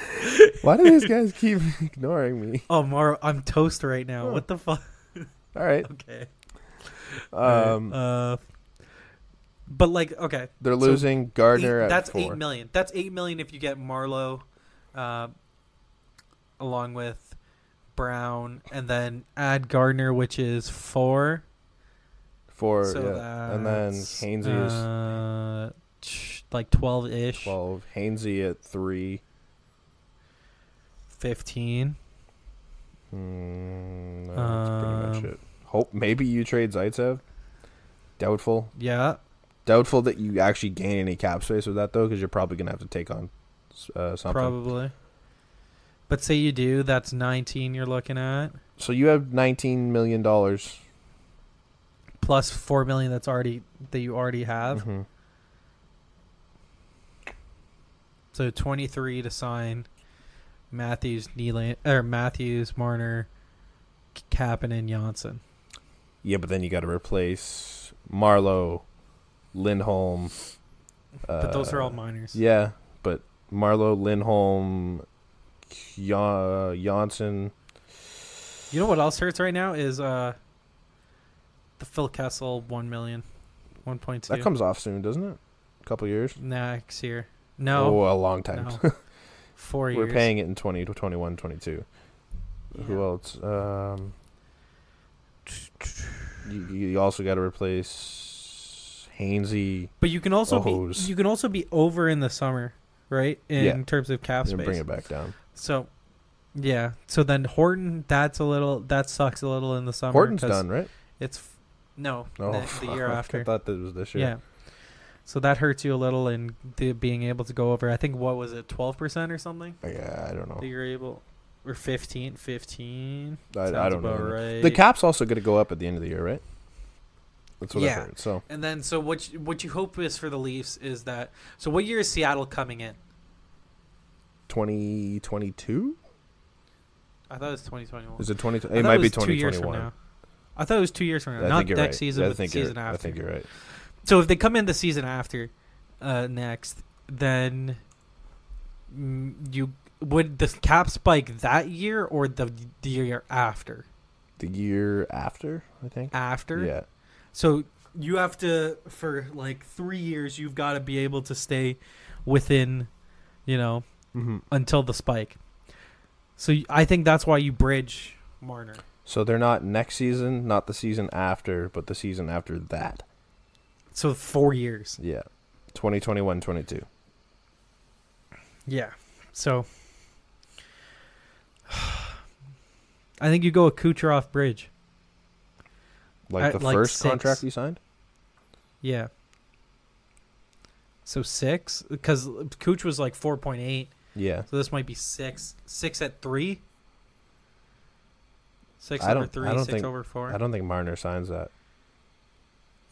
B: Why do these guys keep ignoring me?
A: Oh, Morrow, I'm toast right now. What the fuck?
B: All right.
A: Okay.
B: But
A: like, okay.
B: They're losing Gardner at
A: that's
B: $4
A: $8 million. That's $8 million if you get Marlowe. Along with Brown, and then add Gardner, which is 4.
B: And then Hainsey
A: is like 12-ish.
B: 12. Hainsey at 3.
A: 15.
B: No, that's pretty much it. Hope maybe you trade Zaitsev. Doubtful.
A: Yeah.
B: Doubtful that you actually gain any cap space with that, though, because you're probably gonna have to take on something.
A: Probably. But say you do, that's 19 you're looking at.
B: So you have $19 million.
A: Plus $4 million that you already have.
B: Mm-hmm.
A: So 23 to sign Matthews, Marner, Kapanen, Janssen.
B: Yeah, but then you got to replace Marlowe, Lindholm.
A: But those are all minors.
B: Yeah, but Marlowe, Lindholm, Janssen.
A: You know what else hurts right now is the Phil Kessel 1 million, 1.2.
B: That comes off soon, doesn't it? A couple years.
A: Next year. No.
B: Oh, a long time.
A: No. 4 years.
B: We're paying it in 2021, 22.
A: Yeah.
B: Who else? You also got to replace Hainsey.
A: But you can also be over in the summer, right? In terms of cap space.
B: Bring it back down.
A: So, yeah. So then Horton, that sucks a little in the summer.
B: Horton's done, right?
A: It's the year
B: I
A: after.
B: I thought that was this year.
A: Yeah. So that hurts you a little in being able to go over. I think, what was it, 12% or something?
B: Yeah, I don't know.
A: That you're able, or 15.
B: I don't know.
A: Right.
B: The cap's also going to go up at the end of the year, right? That's what I heard. So.
A: And then, so what you hope is for the Leafs is that. So what year is Seattle coming in?
B: 2022.
A: I thought it was 2021.
B: Is it 2020? It might be 2021.
A: I thought it was 2 years from now.
B: Yeah,
A: Not next season, but the season after.
B: I think you're right.
A: So if they come in the season after, next, then you would the cap spike that year or the year after?
B: The year after, I think.
A: After?
B: Yeah.
A: So you have to, for like 3 years, you've got to be able to stay within, until the spike. So I think that's why you bridge Marner.
B: So they're not next season, not the season after, but the season after that.
A: So 4 years.
B: Yeah. 2021, 22.
A: Yeah. So I think you go with Kucherov bridge.
B: Like the first
A: 6.
B: contract you signed?
A: Yeah. So 6? Because Kuch was like 4.8.
B: Yeah.
A: So this might be 6. 6 at 3? 6
B: I
A: over
B: don't
A: 3,
B: I don't
A: 6
B: think,
A: over 4?
B: I don't think Marner signs that.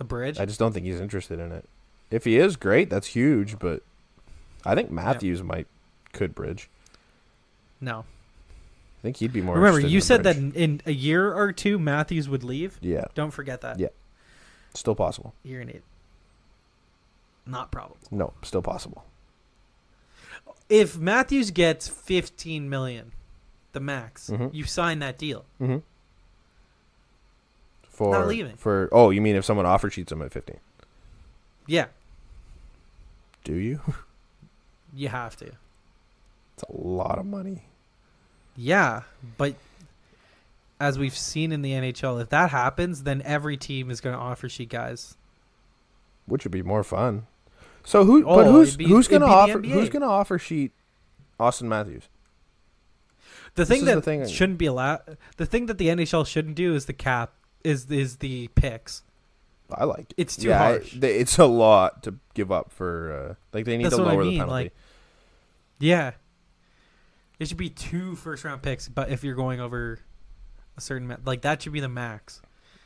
A: A bridge?
B: I just don't think he's interested in it. If he is, great. That's huge. But I think Matthews might could bridge.
A: No.
B: I think he'd be more.
A: Remember,
B: interested
A: you
B: in
A: said
B: bridge.
A: that in a year or two, Matthews would leave.
B: Yeah,
A: Don't forget that.
B: Yeah. Still possible.
A: Year and 8. Not probable.
B: No, still possible.
A: If Matthews gets $15 million, the max,
B: Mhm.
A: you sign that deal.
B: Mm-hmm.
A: Not leaving.
B: You mean if someone offer sheets him at 15?
A: Yeah,
B: Do you?
A: you have to.
B: It's a lot of money.
A: Yeah, but as we've seen in the NHL, if that happens, then every team is going to offer sheet guys.
B: Which would be more fun. So who?
A: Oh,
B: but who's
A: it'd be
B: going to
A: the
B: offer?
A: NBA.
B: Who's going to offer sheet Austin Matthews?
A: The
B: This
A: thing
B: is
A: that
B: the thing-
A: shouldn't be allowed, the thing that the NHL shouldn't do is the cap, is the picks.
B: I like it.
A: It's too harsh.
B: It's a lot to give up for. They need
A: That's
B: to
A: what I
B: lower the
A: mean,
B: penalty.
A: like- Yeah. It should be 2 first-round picks, but if you're going over a certain that should be the max.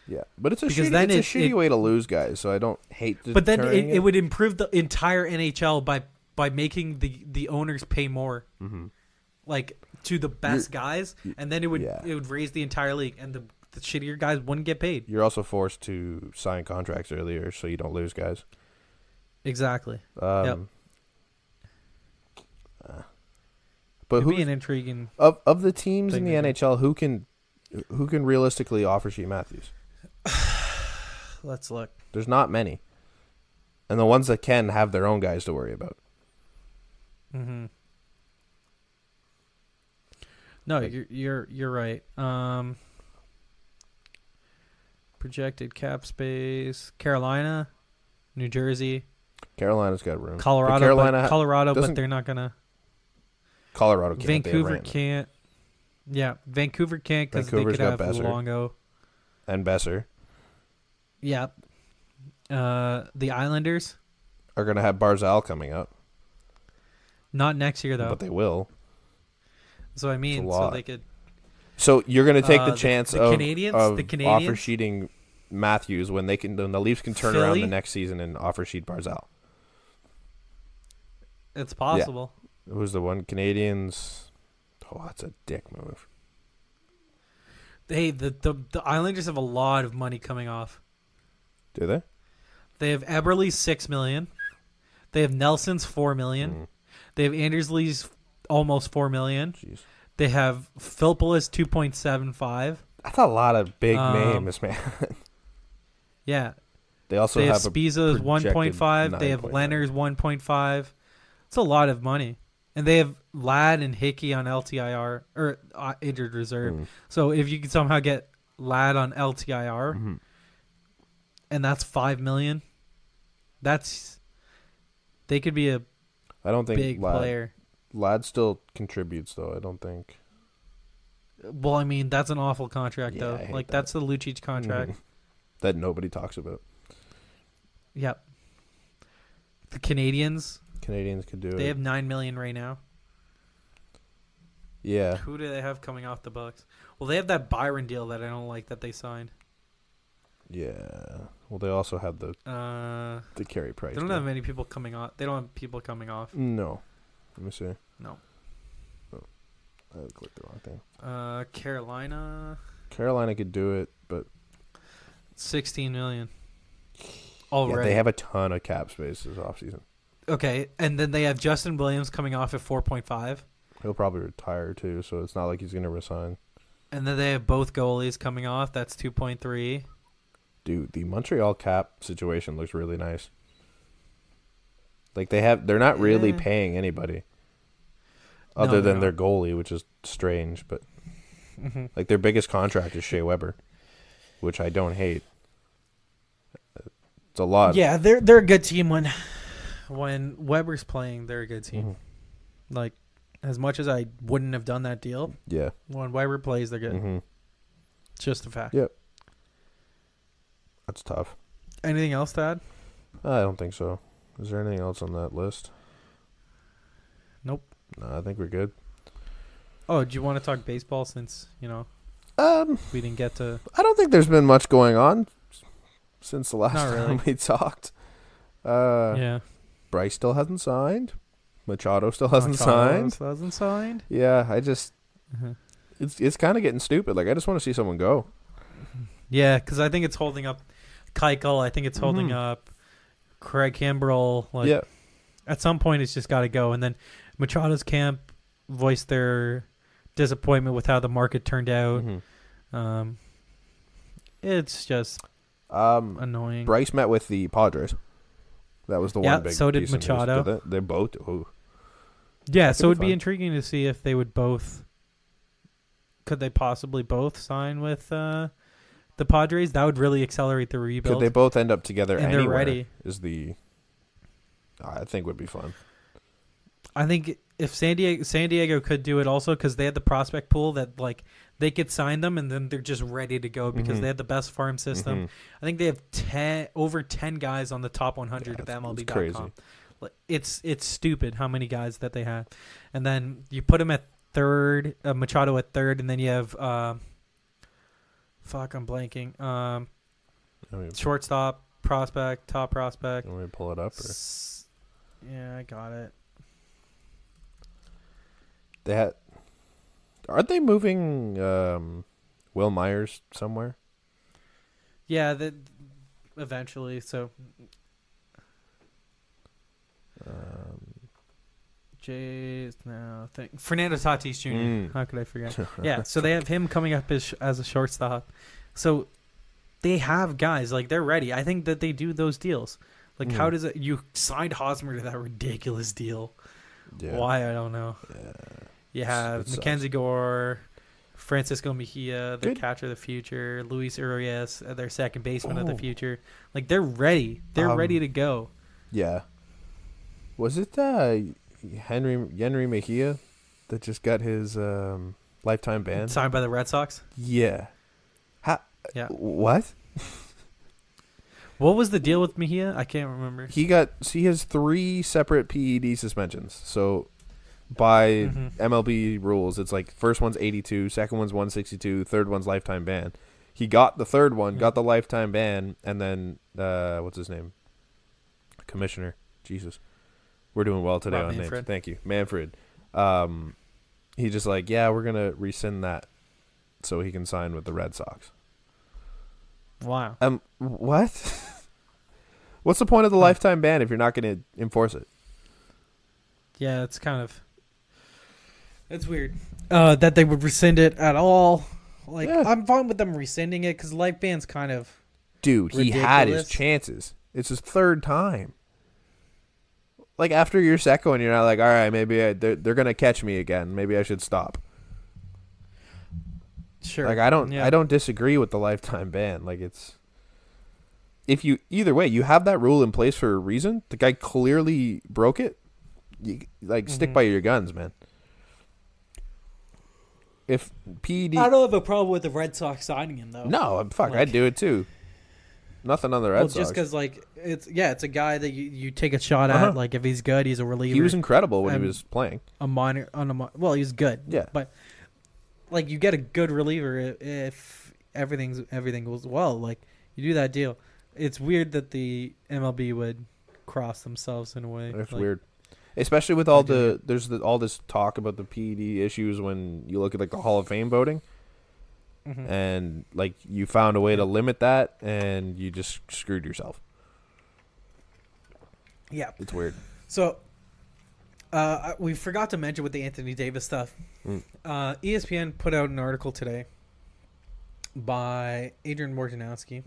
B: Yeah, but it's a
A: Because
B: shitty,
A: then
B: it's a
A: it-
B: shitty way to lose guys. So I don't hate.
A: But then
B: deterring
A: it would improve the entire NHL by making the owners pay more,
B: Mhm.
A: like to the best guys, and then it would raise the entire league, and the shittier guys wouldn't get paid.
B: You're also forced to sign contracts earlier, so you don't lose guys.
A: Exactly.
B: But
A: It'd be
B: who
A: an intriguing.
B: of the teams in
A: thing
B: the
A: to do.
B: NHL who can realistically offer sheet Matthews?
A: Let's look.
B: There's not many, and the ones that can have their own guys to worry about.
A: Mm-hmm. No, you're right. Projected cap space: Carolina, New Jersey,
B: Carolina's got room.
A: Colorado,
B: Carolina
A: but they're not gonna.
B: Colorado can't.
A: Vancouver can't. Yeah, Vancouver can't because they
B: Vancouver's
A: could have
B: got Besser.
A: Luongo.
B: And Besser
A: Yeah. The Islanders,
B: are going to have Barzal coming up,
A: not next year though.
B: but they will.
A: So I mean,
B: It's a
A: so
B: lot.
A: they could.
B: So you're going to take the
A: The
B: chance
A: the
B: of
A: Canadians-
B: of
A: the
B: offer
A: Canadians?
B: sheeting Matthews when the Leafs can turn around
A: Philly?
B: the next season and offer sheet Barzal.
A: It's possible.
B: Who's the one? Canadians. Oh, that's a dick move.
A: Hey, the Islanders have a lot of money coming off.
B: Do they?
A: They have Eberle's $6 million. They have Nelson's $4 million.
B: Mm.
A: They have Andersley's almost $4 million.
B: Jeez.
A: They have Filppula's 2.75.
B: That's a lot of big names, man.
A: Yeah.
B: They also
A: They have
B: have a
A: Spiza's 1.5. They have
B: 9.5.
A: Leonard's 1.5. It's a lot of money. And they have Ladd and Hickey on LTIR or injured reserve.
B: Mm.
A: So if you can somehow get Ladd on LTIR,
B: Mhm.
A: and that's $5 million, they could be a
B: I don't think
A: big player.
B: Ladd still contributes, though. I don't think.
A: Well, I mean, that's an awful contract,
B: Yeah,
A: though.
B: I hate
A: Like,
B: that.
A: that's the Lucic contract.
B: Mhm. That nobody talks about.
A: Yep. The Canadians,
B: Canadians could do it.
A: they have $9 million right now.
B: Yeah.
A: Who do they have coming off the Bucks? Well, they have that Byron deal that I don't like that they signed.
B: Yeah. Well, they also have the Carey Price.
A: They don't
B: deal.
A: have many people coming off. They don't have people coming off.
B: No. Let me see.
A: No.
B: Oh, I clicked the wrong thing.
A: Carolina,
B: Carolina could do it, but
A: $16 million.
B: yeah,
A: Already.
B: they have a ton of cap space this offseason.
A: Okay, and then they have Justin Williams coming off at 4.5.
B: He'll probably retire, too, so it's not like he's going to resign.
A: And then they have both goalies coming off. That's 2.3.
B: Dude, the Montreal cap situation looks really nice. Like, they're not really
A: Yeah.
B: paying anybody
A: No,
B: other
A: they're
B: than their
A: not.
B: goalie, which is strange, but
A: Mm-hmm.
B: like their biggest contract is Shea Weber, which I don't hate. It's a lot.
A: Yeah, they're a good team when Weber's playing. They're a good team.
B: Mhm.
A: Like, as much as I wouldn't have done that deal,
B: Yeah.
A: when Weber plays, they're good.
B: Mm-hmm.
A: It's just a fact.
B: Yep. That's tough.
A: Anything else to add?
B: I don't think so. Is there anything else on that list?
A: Nope.
B: No, I think we're good.
A: Oh, do you want to talk baseball since, we didn't get to...
B: I don't think there's been much going on since the last
A: Not really.
B: time we talked.
A: yeah.
B: Bryce still hasn't signed. Machado still hasn't signed.
A: Still hasn't signed.
B: Yeah, I just it's kind of getting stupid. Like I just want to see someone go.
A: Yeah, because I think it's holding up Keuchel. I think it's holding up Craig Kimbrell. Like,
B: yeah.
A: At some point, it's just got to go. And then Machado's camp voiced their disappointment with how the market turned out. It's just annoying.
B: Bryce met with the Padres. That was the one big.
A: So did
B: piece of news.
A: Machado.
B: They both. Ooh.
A: Yeah, so it'd be intriguing to see if they would both. Could they possibly both sign with the Padres? That would really accelerate the rebuild.
B: Could they both end up together
A: and
B: anywhere?
A: They're ready.
B: I think would be fun.
A: I think if San Diego could do it also because they had the prospect pool that like they could sign them and then they're just ready to go because they had the best farm system. I think they have over 10 guys on the top 100 of MLB.com.
B: It's crazy.
A: It's stupid how many guys that they have. And then you put him at third, Machado at third, and then you have I'm blanking. Shortstop, prospect, top prospect.
B: Want me to pull it up?
A: Yeah, I got it.
B: Aren't they moving Will Myers somewhere?
A: Yeah, eventually. So Fernando Tatis Jr. How could I forget? Yeah, so they have him coming up as a shortstop. So they have guys like they're ready. I think that they do those deals. Like how does it? You signed Hosmer to that ridiculous deal. Yeah. Why I don't know. Yeah. You have Mackenzie Gore, Francisco Mejia, their catcher of the future, Luis Urias, their second baseman of the future. Like they're ready. They're ready to go.
B: Yeah. Was it Henry Mejia that just got his lifetime ban
A: signed by the Red Sox?
B: Yeah.
A: Yeah.
B: What?
A: What was the deal with Mejia? I can't remember.
B: He has 3 separate PED suspensions. So by MLB rules, it's like first one's 82, second one's 162, third one's lifetime ban. He got the third one, got the lifetime ban, and then what's his name? Commissioner. Jesus. We're doing well today on names. Thank you. Manfred. He just like, yeah, we're going to rescind that so he can sign with the Red Sox.
A: Wow.
B: What? What's the point of the lifetime ban if you're not going to enforce it?
A: Yeah, it's weird that they would rescind it at all. Like, I'm fine with them rescinding it because life ban's kind of ridiculous.
B: He had his chances. It's his third time. Like, after your second one, you're not like, all right, maybe they're going to catch me again. Maybe I should stop.
A: Sure.
B: Like, I don't disagree with the lifetime ban. Like, either way, you have that rule in place for a reason. The guy clearly broke it. You, stick by your guns, man. If PED...
A: I don't have a problem with the Red Sox signing him, though.
B: No, I'd do it, too. Nothing on the Red Sox.
A: Just because, it's a guy that you take a shot at. Like, if he's good, he's a reliever.
B: He was incredible when he was playing.
A: Well, he was good.
B: Yeah.
A: But, like, you get a good reliever if everything goes well. Like, you do that deal. It's weird that the MLB would cross themselves in a way.
B: It's weird. Especially with all all this talk about the PED issues when you look at, like, the Hall of Fame voting. And like you found a way to limit that, and you just screwed yourself.
A: Yeah,
B: it's weird.
A: So, we forgot to mention with the Anthony Davis stuff. ESPN put out an article today by Adrian Wojnarowski,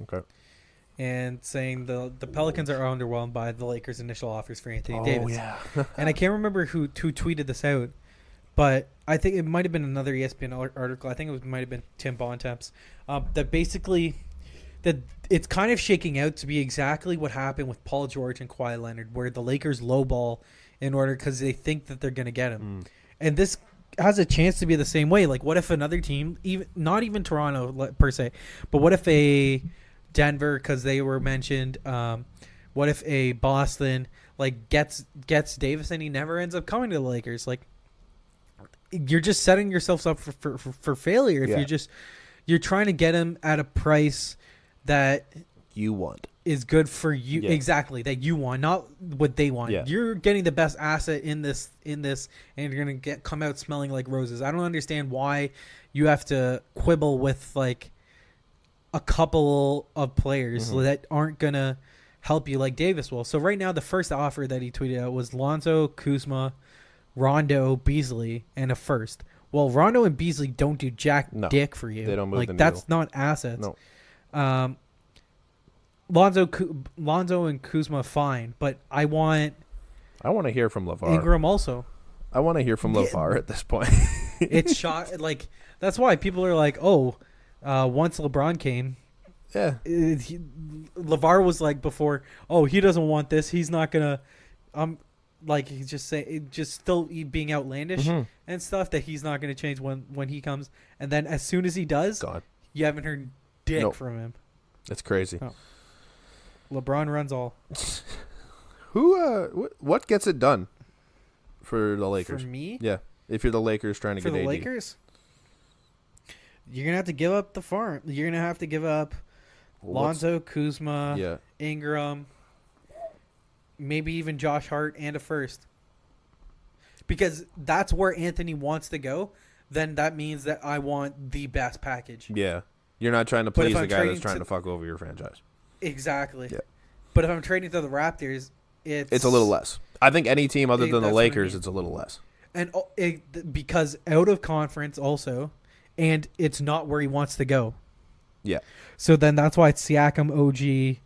A: and saying the Pelicans are underwhelmed by the Lakers' initial offers for Anthony Davis.
B: Yeah.
A: And I can't remember who tweeted this out. But I think it might have been another ESPN article. I think it might have been Tim Bontemps. That basically, that it's kind of shaking out to be exactly what happened with Paul George and Kawhi Leonard, where the Lakers lowball in order because they think that they're going to get him. And this has a chance to be the same way. Like, what if another team, not even Toronto per se, but what if a Denver, because they were mentioned, what if a Boston gets Davis and he never ends up coming to the Lakers? Like, you're just setting yourselves up for failure if you're trying to get him at a price that
B: you want.
A: is good for you.
B: Yeah.
A: Exactly, that you want, not what they want.
B: Yeah.
A: You're getting the best asset in this, and you're gonna come out smelling like roses. I don't understand why you have to quibble with like a couple of players that aren't gonna help you like Davis will. So right now, the first offer that he tweeted out was Lonzo, Kuzma, Rondo, Beasley, and a first. Well, Rondo and Beasley don't do dick for you.
B: They don't move
A: like
B: the
A: that's
B: needle.
A: not assets.
B: No.
A: Lonzo and Kuzma fine, but I want
B: to hear from LeVar.
A: Ingram also.
B: I want to hear from LeVar at this point.
A: It's shot like that's why people are like, once LeBron came,
B: yeah,
A: LeVar was like before, he doesn't want this. He's not gonna. Like he's just still being outlandish and stuff that he's not gonna change when he comes. And then as soon as he does,
B: God,
A: you haven't heard dick from him.
B: That's crazy.
A: Oh. LeBron runs all.
B: What gets it done for the Lakers?
A: For me?
B: Yeah. If you're the Lakers trying to
A: for
B: get
A: the
B: AD.
A: Lakers, you're going to have to give up the farm. You're going to have to give up Lonzo, Kuzma, Ingram, maybe even Josh Hart and a first. Because that's where Anthony wants to go. Then that means that I want the best package.
B: Yeah. You're not trying to please the guy that's trying to fuck over your franchise.
A: Exactly.
B: Yeah.
A: But if I'm trading to the Raptors, it's
B: a little less. I think any team other than the Lakers, it's a little less.
A: And because out of conference also, and it's not where he wants to go.
B: Yeah.
A: So then that's why it's Siakam, OG,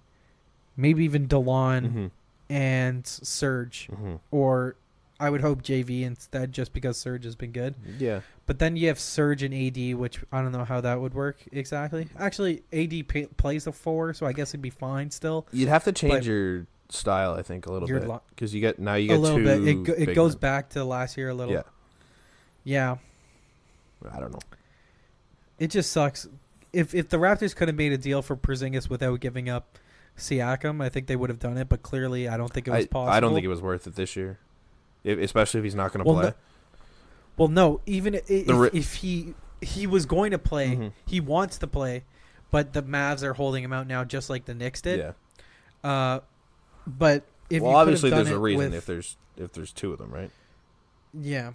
A: maybe even DeLon and Serge. Or I would hope JV instead just because Serge has been good.
B: Yeah.
A: But then you have Serge and AD, which I don't know how that would work exactly. Actually, AD plays the 4, so I guess it'd be fine still.
B: You'd have to change your style, I think, a little bit. Because you get a little
A: bit. It goes back to last year a little.
B: Yeah.
A: Yeah.
B: I don't know.
A: It just sucks. If the Raptors could have made a deal for Porzingis without giving up Siakam, I think they would have done it. But clearly, I don't think it was possible.
B: I don't think it was worth it this year, especially if he's not going to play.
A: Well, no. Even if he was going to play, he wants to play, but the Mavs are holding him out now, just like the Knicks did.
B: Yeah.
A: But if
B: obviously there's a reason if there's two of them, right?
A: Yeah.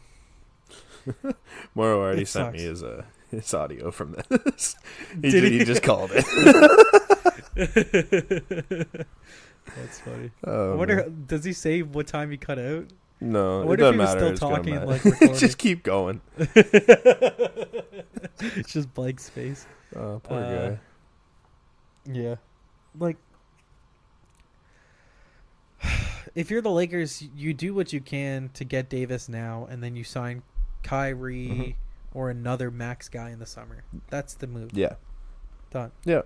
B: Moro already sent me his audio from this. he just called it.
A: That's funny.
B: Oh,
A: I wonder, does he say what time he cut out?
B: No, it doesn't matter.
A: Still
B: it's
A: talking like recording.
B: Just keep going.
A: It's just blank space.
B: Oh, poor guy.
A: Yeah, like if you're the Lakers, you do what you can to get Davis now, and then you sign Kyrie or another max guy in the summer. That's the move.
B: Yeah.
A: Done.
B: Yeah.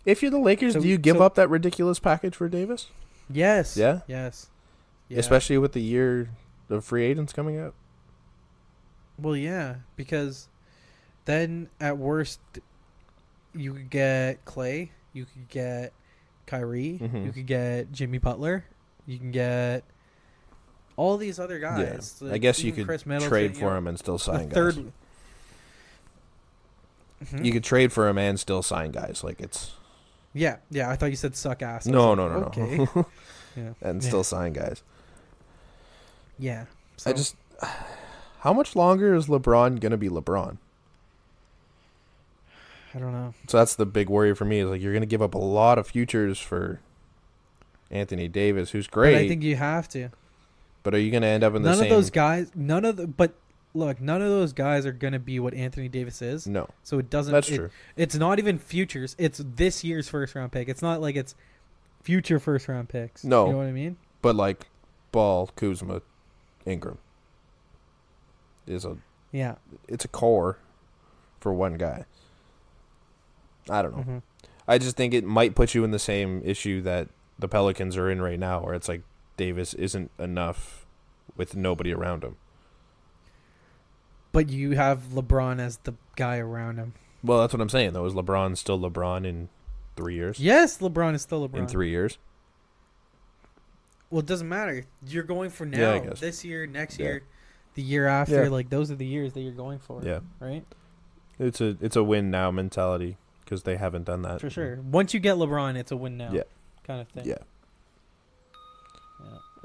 B: If you're the Lakers, do you give up that ridiculous package for Davis?
A: Yes.
B: Yeah?
A: Yes. Yeah.
B: Especially with the year of free agents coming out?
A: Well, yeah, because then at worst, you could get Clay, you could get Kyrie, you could get Jimmy Butler, you can get all these other guys.
B: Yeah.
A: Like
B: I guess you could trade for him and still sign guys. You could trade for him and still sign guys. Like it's...
A: Yeah. I thought you said suck ass.
B: No.
A: Okay. Yeah.
B: And still sign guys.
A: Yeah. So,
B: how much longer is LeBron going to be LeBron?
A: I don't know.
B: So that's the big worry for me is like you're going to give up a lot of futures for Anthony Davis, who's great.
A: But I think you have to.
B: But are you going to end up in the same...
A: None of those guys, none of those guys are going to be what Anthony Davis is.
B: No.
A: So it doesn't...
B: That's true.
A: It's not even futures. It's this year's first round pick. It's not like it's future first round picks.
B: No.
A: You know what I mean?
B: But like Ball, Kuzma, Ingram is it's a core for one guy. I don't know. I just think it might put you in the same issue that the Pelicans are in right now, where it's like Davis isn't enough with nobody around him.
A: But you have LeBron as the guy around him.
B: Well, that's what I'm saying, though. Is LeBron still LeBron in 3 years?
A: Yes, LeBron is still LeBron.
B: In 3 years?
A: Well, it doesn't matter. You're going for now,
B: I guess.
A: this year, next year, the year after.
B: Yeah.
A: Like, those are the years that you're going for.
B: Yeah.
A: Right?
B: It's a win now mentality because they haven't done that.
A: For sure. Once you get LeBron, it's a win now.
B: Yeah.
A: Kind of thing.
B: Yeah.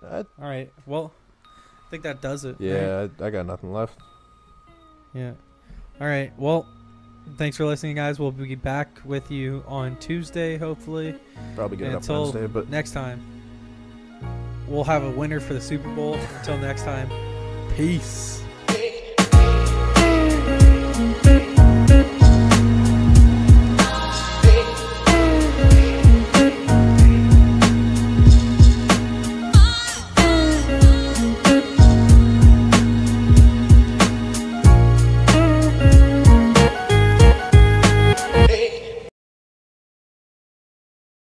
A: All right. Well, I think that does it.
B: Yeah, I got nothing left.
A: Yeah. All right. Well, thanks for listening, guys. We'll be back with you on Tuesday, hopefully.
B: Probably get it up
A: Until
B: Wednesday, but
A: next time, we'll have a winner for the Super Bowl. Until next time, peace.